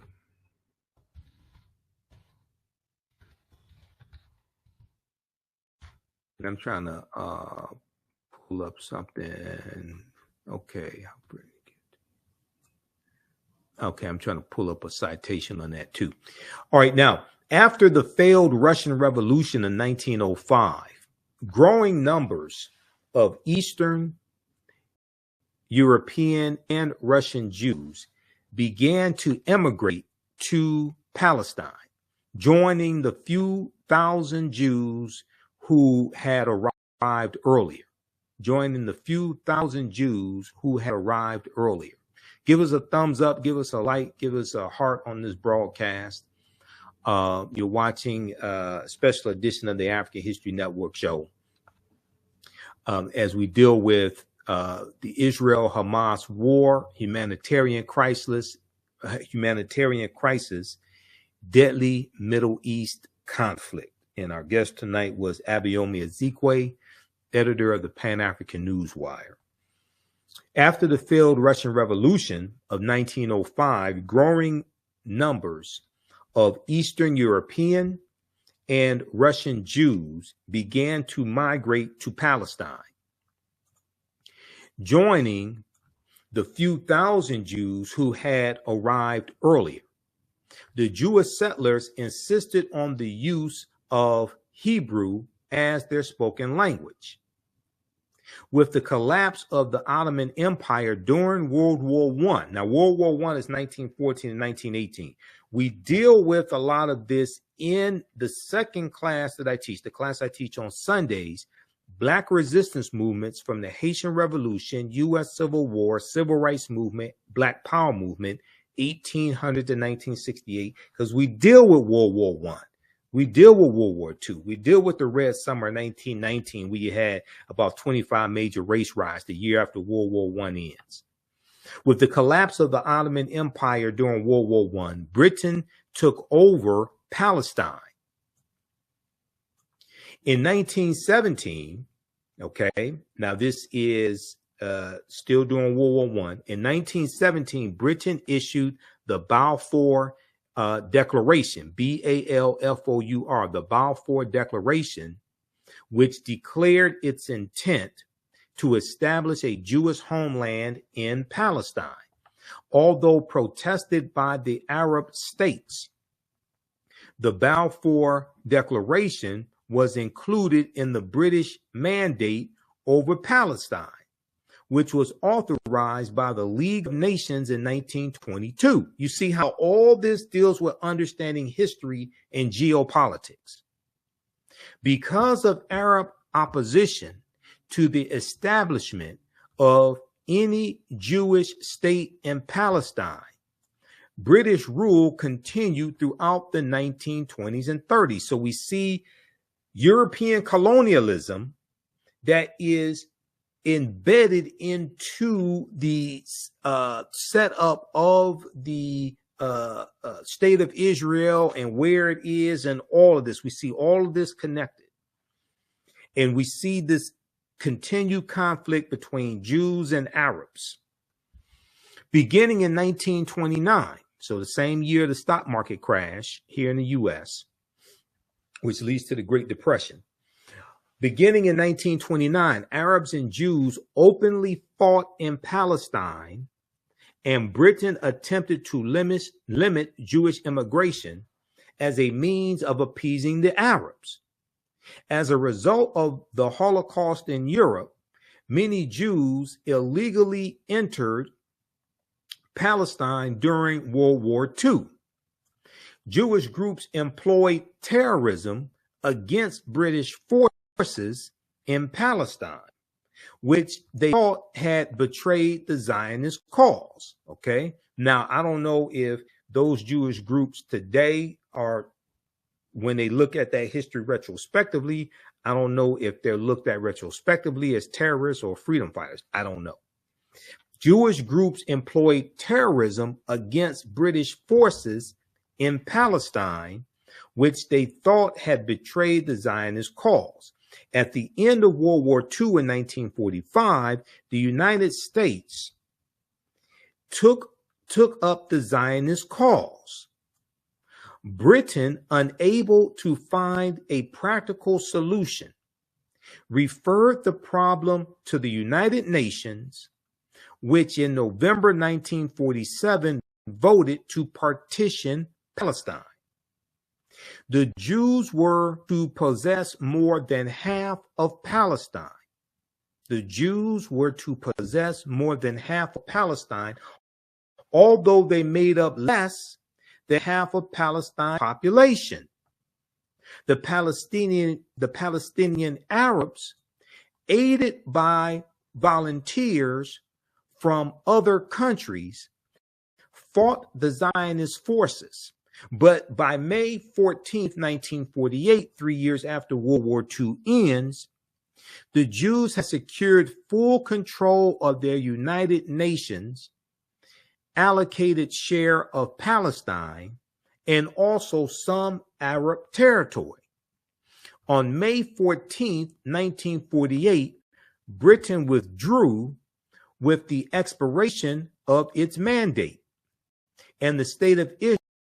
I'm trying to pull up something. Okay. Okay, I'm trying to pull up a citation on that too. All right, now, after the failed Russian Revolution in 1905, growing numbers of Eastern European and Russian Jews began to emigrate to Palestine, joining the few thousand Jews who had arrived earlier. Give us a thumbs up, give us a like, give us a heart on this broadcast. You're watching a special edition of the African History Network show as we deal with the Israel-Hamas war, humanitarian crisis, deadly Middle East conflict. And our guest tonight was Abayomi Azikiwe, editor of the Pan-African Newswire. After the failed Russian Revolution of 1905, growing numbers of Eastern European and Russian Jews began to migrate to Palestine, joining the few thousand Jews who had arrived earlier. The Jewish settlers insisted on the use of Hebrew as their spoken language. With the collapse of the Ottoman Empire during World War I. Now, World War I is 1914 and 1918. We deal with a lot of this in the second class that I teach, the class I teach on Sundays, Black resistance movements from the Haitian Revolution, U.S. Civil War, Civil Rights Movement, Black Power Movement, 1800 to 1968, because we deal with World War I. We deal with World War II. We deal with the Red Summer 1919, where you had about 25 major race riots the year after World War I ends. With the collapse of the Ottoman Empire during World War I, Britain took over Palestine. In 1917, okay, now this is still during World War I. In 1917, Britain issued the Balfour Declaration, B-A-L-F-O-U-R, the Balfour Declaration, which declared its intent to establish a Jewish homeland in Palestine. Although protested by the Arab states, the Balfour Declaration was included in the British Mandate over Palestine, which was authorized by the League of Nations in 1922. You see how all this deals with understanding history and geopolitics. Because of Arab opposition to the establishment of any Jewish state in Palestine, British rule continued throughout the 1920s and 30s. So we see European colonialism that is embedded into the setup of the state of Israel and where it is and all of this. We see all of this connected. And we see this continued conflict between Jews and Arabs. Beginning in 1929, so the same year the stock market crash here in the U.S., which leads to the Great Depression. Beginning in 1929, Arabs and Jews openly fought in Palestine, and Britain attempted to limit Jewish immigration as a means of appeasing the Arabs. As a result of the Holocaust in Europe, many Jews illegally entered Palestine during World War II. Jewish groups employed terrorism against British forces in Palestine, which they thought had betrayed the Zionist cause. Okay. Now, I don't know if those Jewish groups today are, when they look at that history retrospectively, I don't know if they're looked at retrospectively as terrorists or freedom fighters. I don't know. Jewish groups employed terrorism against British forces in Palestine, which they thought had betrayed the Zionist cause. At the end of World War II in 1945, the United States took up the Zionist cause. Britain, unable to find a practical solution, referred the problem to the United Nations, which in November 1947 voted to partition Palestine. The Jews were to possess more than half of Palestine. The Jews were to possess more than half of Palestine, although they made up less than half of Palestine's population. The Palestinian Arabs, aided by volunteers from other countries, fought the Zionist forces. But by May 14th, 1948, 3 years after World War II ends, the Jews had secured full control of their United Nations allocated share of Palestine and also some Arab territory. On May 14th, 1948, Britain withdrew with the expiration of its mandate, and the state of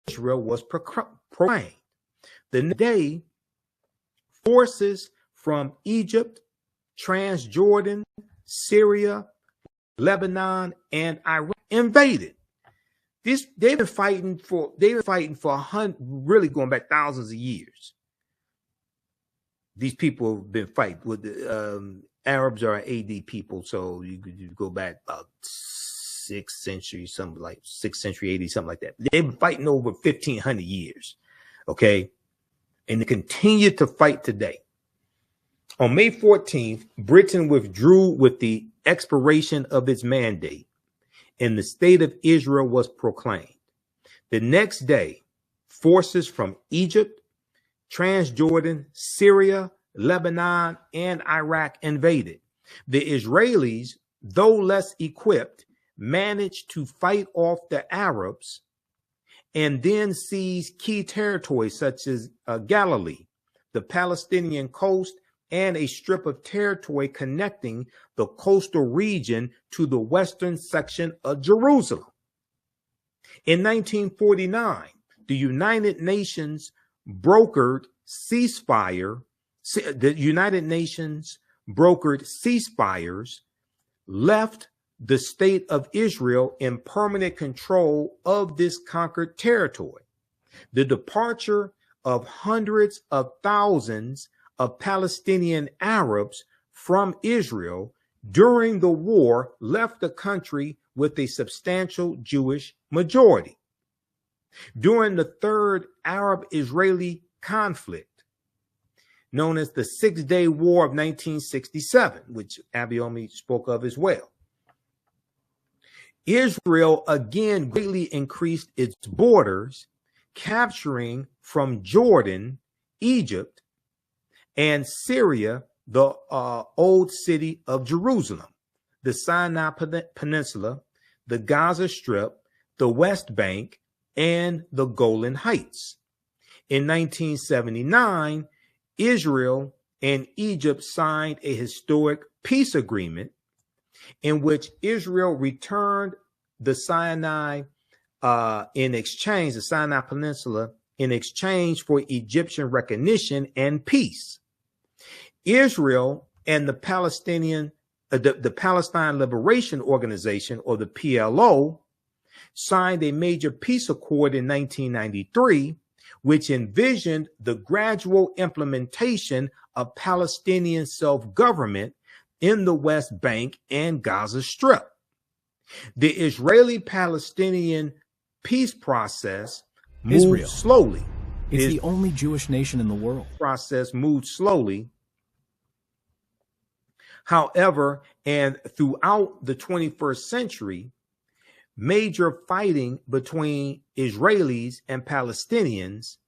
Israel was proclaimed. The next day, forces from Egypt, Transjordan, Syria, Lebanon, and Iraq invaded. They've been fighting for really going back thousands of years. These people have been fighting with the Arabs are AD people, so you go back about 6th century, something like 6th century AD, something like that. They've been fighting over 1,500 years, okay, and they continue to fight today. On May 14th, Britain withdrew with the expiration of its mandate, and the state of Israel was proclaimed. The next day, forces from Egypt, Transjordan, Syria, Lebanon, and Iraq invaded. The Israelis, though less equipped, managed to fight off the Arabs and then seize key territories such as Galilee, the Palestinian coast, and a strip of territory connecting the coastal region to the western section of Jerusalem. In 1949, the United Nations brokered ceasefires, left the state of Israel in permanent control of this conquered territory. The departure of hundreds of thousands of Palestinian Arabs from Israel during the war left the country with a substantial Jewish majority. During the Third Arab-Israeli conflict, known as the Six-Day War of 1967, which Abayomi spoke of as well, Israel again greatly increased its borders, capturing from Jordan, Egypt, and Syria the old city of Jerusalem, the Sinai Peninsula, the Gaza Strip, the West Bank, and the Golan Heights. In 1979, Israel and Egypt signed a historic peace agreement in which Israel returned the Sinai the Sinai Peninsula in exchange for Egyptian recognition and peace. Israel and the Palestine Liberation Organization, or the PLO, signed a major peace accord in 1993, which envisioned the gradual implementation of Palestinian self-government in the West Bank and Gaza Strip. The Israeli-Palestinian peace process moved slowly.
It's the only Jewish nation in the world.
Process moved slowly. However, and throughout the 21st century, major fighting between Israelis and Palestinians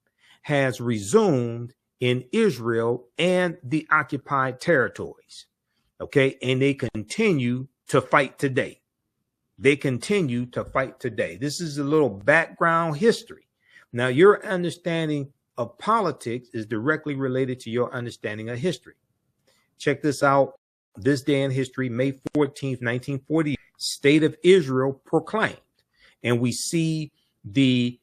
has resumed in Israel and the occupied territories. Okay, and they continue to fight today. they continue to fight today. This is a little background history. Now, your understanding of politics is directly related to your understanding of history. Check this out. This day in history, May 14th, 1940, State of Israel proclaimed. And we see the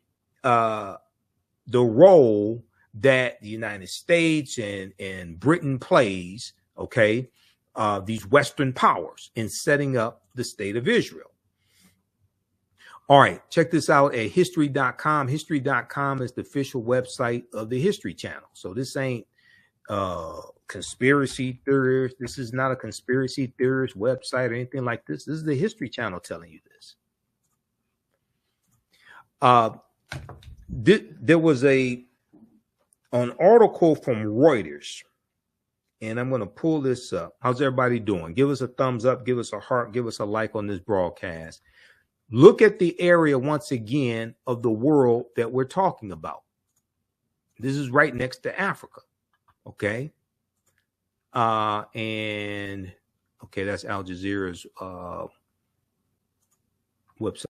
role that the United States and Britain plays, okay, these Western powers in setting up the State of Israel. All right, check this out at history.com. History.com is the official website of the History Channel. So this ain't conspiracy theorist. This is not a conspiracy theorist website or anything like this. This is the History Channel telling you this. There was an article from Reuters, and I'm going to pull this up. How's everybody doing? Give us a thumbs up, give us a heart, give us a like on this broadcast. Look at the area once again of the world that we're talking about. This is right next to Africa. Okay. And okay, that's Al Jazeera's website.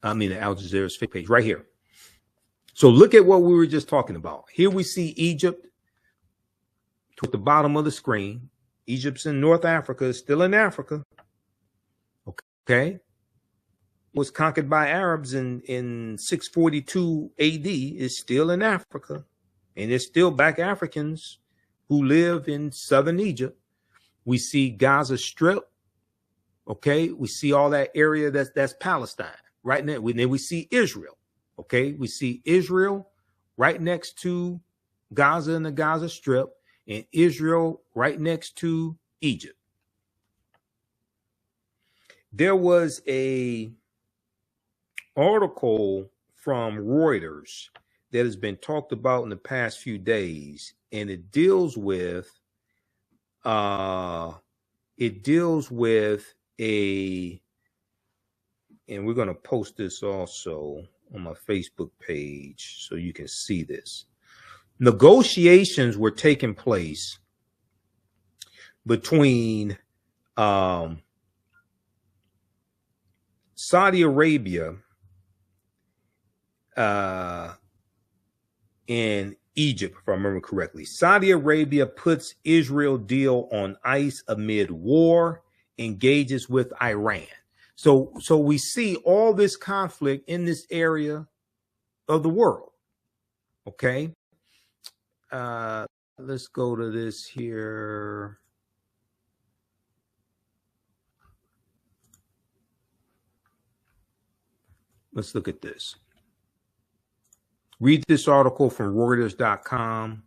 I mean, Al Jazeera's Facebook page right here. So look at what we were just talking about. Here we see Egypt at the bottom of the screen. Egypt's in North Africa, still in Africa. Okay. Was conquered by Arabs in 642 AD, is still in Africa. And there's still black Africans who live in southern Egypt. We see Gaza Strip. Okay. We see all that area that's Palestine right now. Then we see Israel. Okay. We see Israel right next to Gaza and the Gaza Strip, and Israel right next to Egypt. There was a article from Reuters that has been talked about in the past few days, and it deals with and we're going to post this also on my Facebook page so you can see this. Negotiations were taking place between Saudi Arabia and Egypt, if I remember correctly. Saudi Arabia puts Israel deal on ice amid war, engages with Iran. So we see all this conflict in this area of the world. Okay. Let's go to this here. Let's look at this. Read this article from Reuters.com.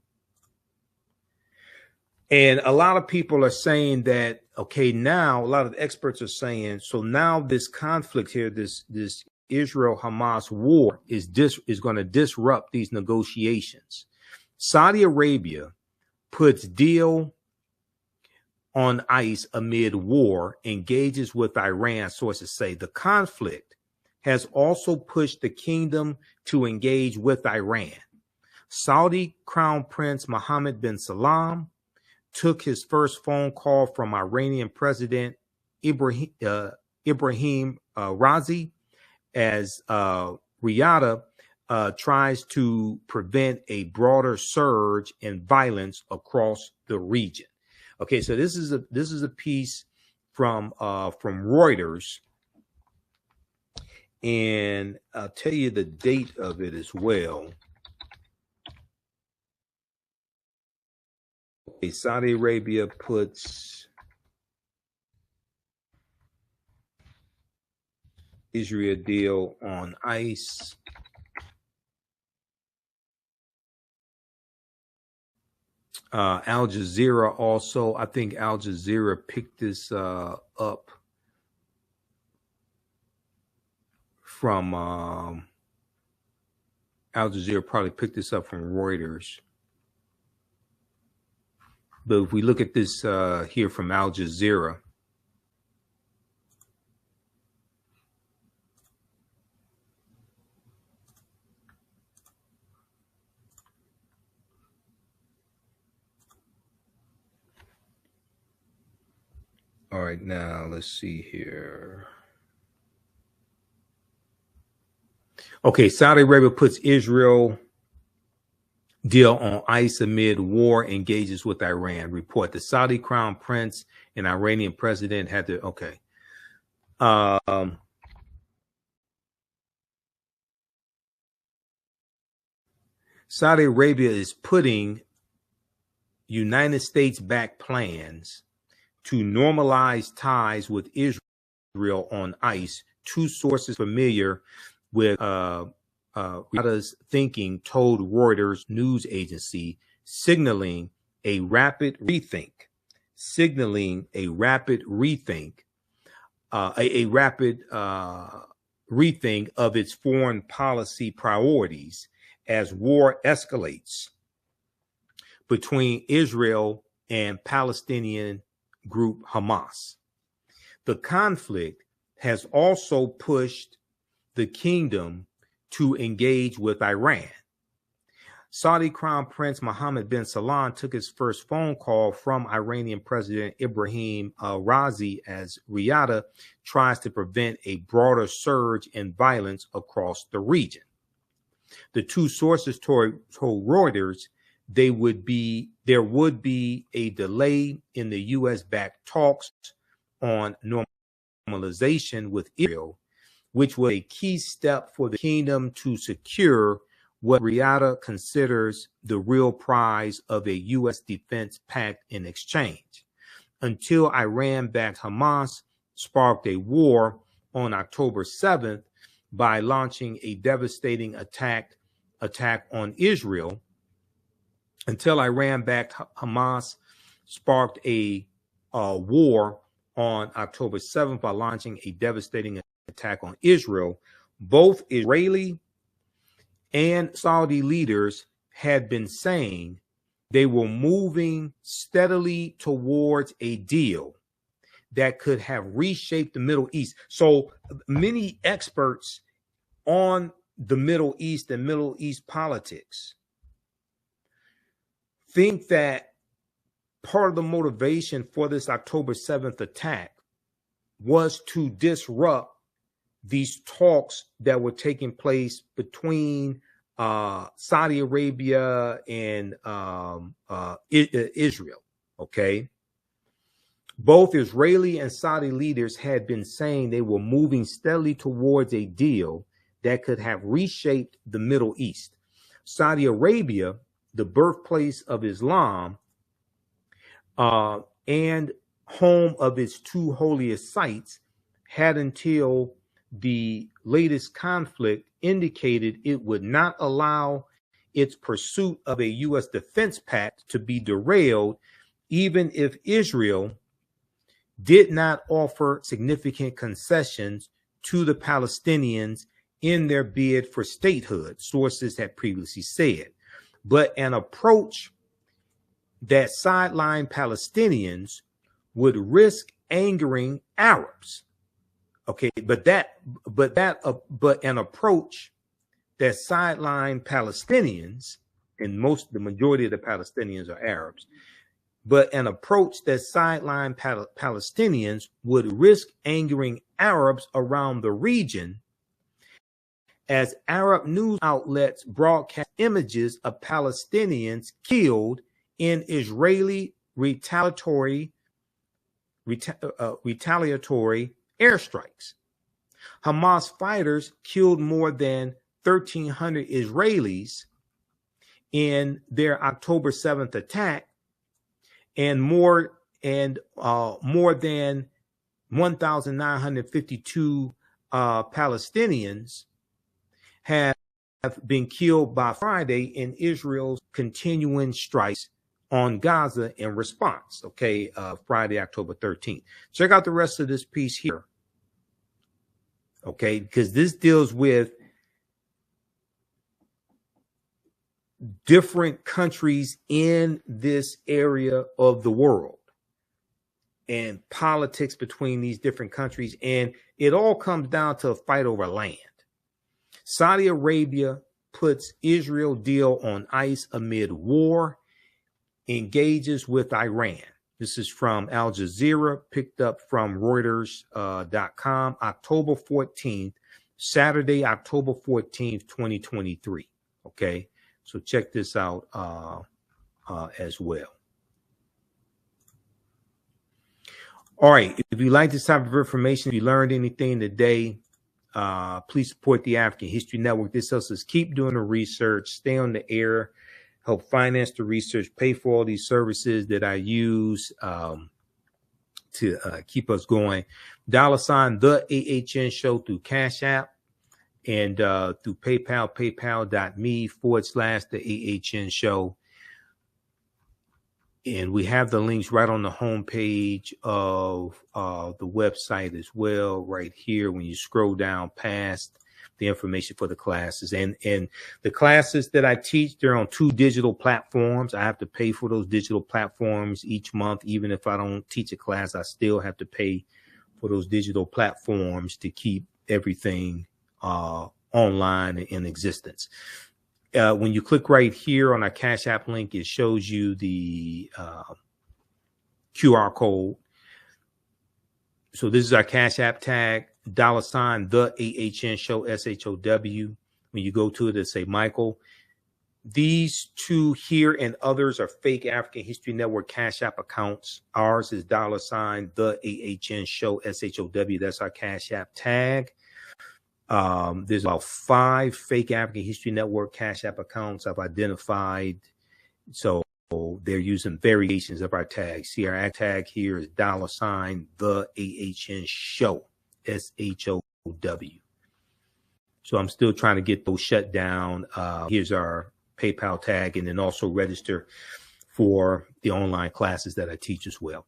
And a lot of people are saying that, okay, now a lot of experts are saying, so now this conflict here, this Israel-Hamas war is going to disrupt these negotiations. Saudi Arabia puts deal on ice amid war, engages with Iran. Sources say the conflict has also pushed the kingdom to engage with Iran. Saudi Crown Prince Mohammed bin Salman took his first phone call from Iranian President Ibrahim Raisi as Riyadh tries to prevent a broader surge in violence across the region. Okay, so this is a piece from Reuters, and I'll tell you the date of it as well. Okay, Saudi Arabia puts Israel deal on ice. Al Jazeera also, I think Al Jazeera picked this up from Al Jazeera probably picked this up from Reuters. But if we look at this here from Al Jazeera, all right, now let's see here. Okay, Saudi Arabia puts Israel deal on ice amid war, engages with Iran. Report: the Saudi crown prince and Iranian president had to. Okay. Saudi Arabia is putting United States-backed plans to normalize ties with Israel on ice. Two sources familiar with Riyadh's thinking told Reuters news agency, signaling a rapid rethink of its foreign policy priorities as war escalates between Israel and Palestinian group Hamas. The conflict has also pushed the kingdom to engage with Iran. Saudi Crown Prince Mohammed bin Salman took his first phone call from Iranian President Ibrahim Raisi as Riyadh tries to prevent a broader surge in violence across the region. The two sources told Reuters there would be a delay in the U.S.-backed talks on normalization with Israel, which was a key step for the kingdom to secure what Riyadh considers the real prize of a U.S. defense pact in exchange, until Iran-backed Hamas sparked a war on October 7th by launching a devastating attack on Israel. Until Iran-backed Hamas sparked a war on October 7th by launching a devastating attack on Israel, both Israeli and Saudi leaders had been saying they were moving steadily towards a deal that could have reshaped the Middle East. So many experts on the Middle East and Middle East politics think that part of the motivation for this October 7th attack was to disrupt these talks that were taking place between Saudi Arabia and Israel. Okay. Both Israeli and Saudi leaders had been saying they were moving steadily towards a deal that could have reshaped the Middle East. Saudi Arabia, the birthplace of Islam, and home of its two holiest sites, had until the latest conflict indicated it would not allow its pursuit of a U.S. defense pact to be derailed, even if Israel did not offer significant concessions to the Palestinians in their bid for statehood, sources had previously said. But an approach that sidelined Palestinians would risk angering Arabs. Okay, but an approach that sidelined Palestinians, and the majority of the Palestinians are Arabs, but an approach that sidelined Palestinians would risk angering Arabs around the region, as Arab news outlets broadcast images of Palestinians killed in Israeli retaliatory airstrikes. Hamas fighters killed more than 1,300 Israelis in their October 7th attack, and more than 1,952 Palestinians have been killed by Friday in Israel's continuing strikes on Gaza in response. Okay, Friday, October 13th. Check out the rest of this piece here. Okay, because this deals with different countries in this area of the world and politics between these different countries. And it all comes down to a fight over land. Saudi Arabia puts Israel deal on ice amid war, engages with Iran. This is from Al Jazeera, picked up from Reuters.com, October 14th. Saturday, October 14th, 2023. Okay, so check this out as well. All right, if you like this type of information, if you learned anything today, please support the African History Network. This helps us keep doing the research, stay on the air, help finance the research, pay for all these services that I use to keep us going. $ the AHN show through Cash App and through PayPal, paypal.me/the AHN show. And we have the links right on the homepage of the website as well, right here when you scroll down past the information for the classes. And the classes that I teach, they're on 2 digital platforms. I have to pay for those digital platforms each month. Even if I don't teach a class, I still have to pay for those digital platforms to keep everything online and in existence. When you click right here on our Cash App link, it shows you the QR code. So this is our Cash App tag, $ the AHN show, SHOW. When you go to it, it say Michael. These 2 here and others are fake African History Network Cash App accounts. Ours is $ the AHN show, SHOW. That's our Cash App tag. There's about 5 fake African History Network Cash App accounts I've identified. So they're using variations of our tag. See, our tag here is $ the AHN show, SHOW. So I'm still trying to get those shut down. Here's our PayPal tag, and then also register for the online classes that I teach as well.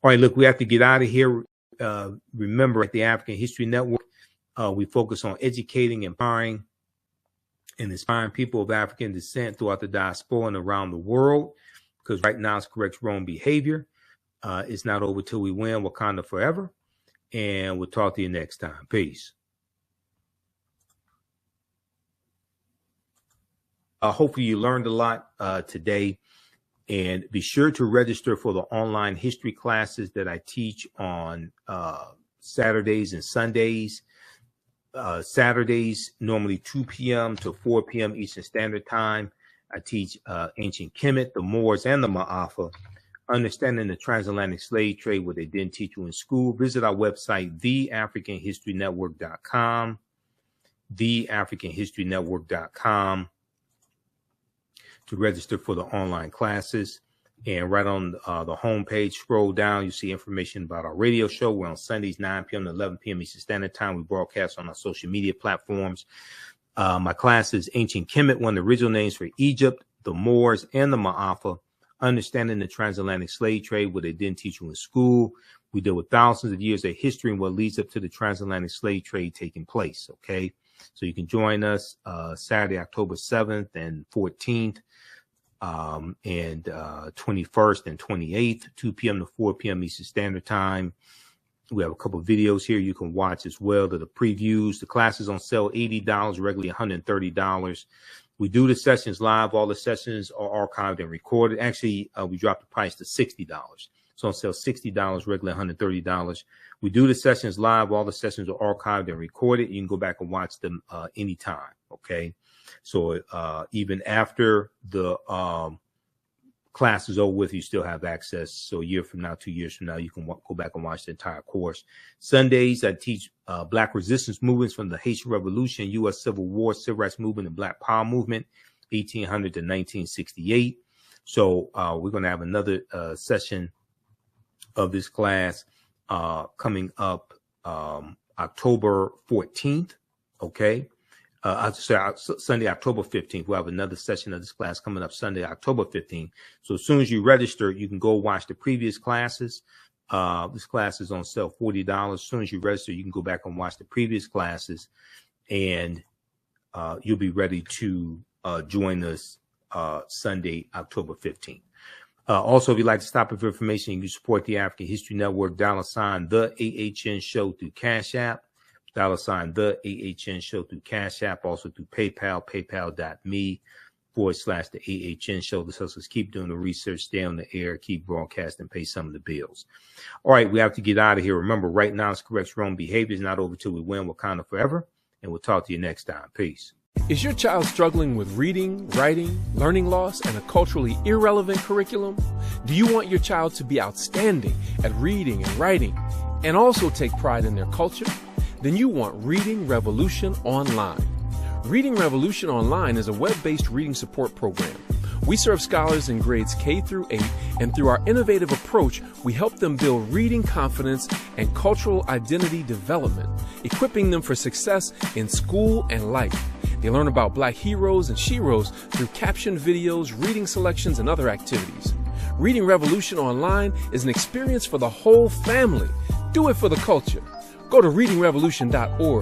All right, look, we have to get out of here. Remember, at the African History Network, we focus on educating, empowering, and inspiring people of African descent throughout the diaspora and around the world, because right now it's correct wrong behavior. It's not over till we win. Wakanda forever. And we'll talk to you next time. Peace. Hopefully you learned a lot today. And be sure to register for the online history classes that I teach on Saturdays and Sundays. Saturdays, normally 2 p.m. to 4 p.m. Eastern Standard Time. I teach ancient Kemet, the Moors, and the Ma'afa, understanding the transatlantic slave trade, what they didn't teach you in school. Visit our website, TheAfricanHistoryNetwork.com, TheAfricanHistoryNetwork.com, to register for the online classes. And right on the homepage, scroll down, you see information about our radio show. We're on Sundays, 9 p.m. to 11 p.m. Eastern Standard Time. We broadcast on our social media platforms. My class is Ancient Kemet, one of the original names for Egypt, the Moors, and the Ma'afa, understanding the transatlantic slave trade, what they didn't teach you in school. We deal with thousands of years of history and what leads up to the transatlantic slave trade taking place, okay? So you can join us Saturday, October 7th and 14th. And 21st and 28th, 2 p.m. to 4 p.m. Eastern Standard Time. We have a couple of videos here you can watch as well. To the previews. The class is on sale $80, regularly $130. We do the sessions live. All the sessions are archived and recorded. Actually, we dropped the price to $60. So on sale $60, regularly $130. We do the sessions live. All the sessions are archived and recorded. You can go back and watch them anytime. Okay. So even after the class is over with, you still have access. So a year from now, 2 years from now, you can go back and watch the entire course. Sundays, I teach Black resistance movements from the Haitian Revolution, U.S. Civil War, Civil Rights Movement, and Black Power Movement, 1800 to 1968. So we're going to have another session of this class coming up October 14th. Okay. Sunday, October 15th. We'll have another session of this class coming up Sunday, October 15th. So as soon as you register, you can go watch the previous classes. This class is on sale $40. As soon as you register, you can go back and watch the previous classes, and you'll be ready to join us Sunday, October 15th. Also, if you'd like to stop it for information, you can support the African History Network, $ the AHN show through Cash App. $ the AHN show through Cash App, also through PayPal, paypal.me/the AHN show. This helps us keep doing the research, stay on the air, keep broadcasting, pay some of the bills. All right, we have to get out of here. Remember, right now it's correct wrong behavior is not over till we win. Wakanda forever. and we'll talk to you next time. Peace.
Is your child struggling with reading, writing, learning loss, and a culturally irrelevant curriculum? Do you want your child to be outstanding at reading and writing and also take pride in their culture? Then you want Reading Revolution Online. Reading Revolution Online is a web-based reading support program. We serve scholars in grades K through 8, and through our innovative approach, we help them build reading confidence and cultural identity development, equipping them for success in school and life. They learn about Black heroes and sheroes through captioned videos, reading selections, and other activities. Reading Revolution Online is an experience for the whole family. Do it for the culture. Go to readingrevolution.org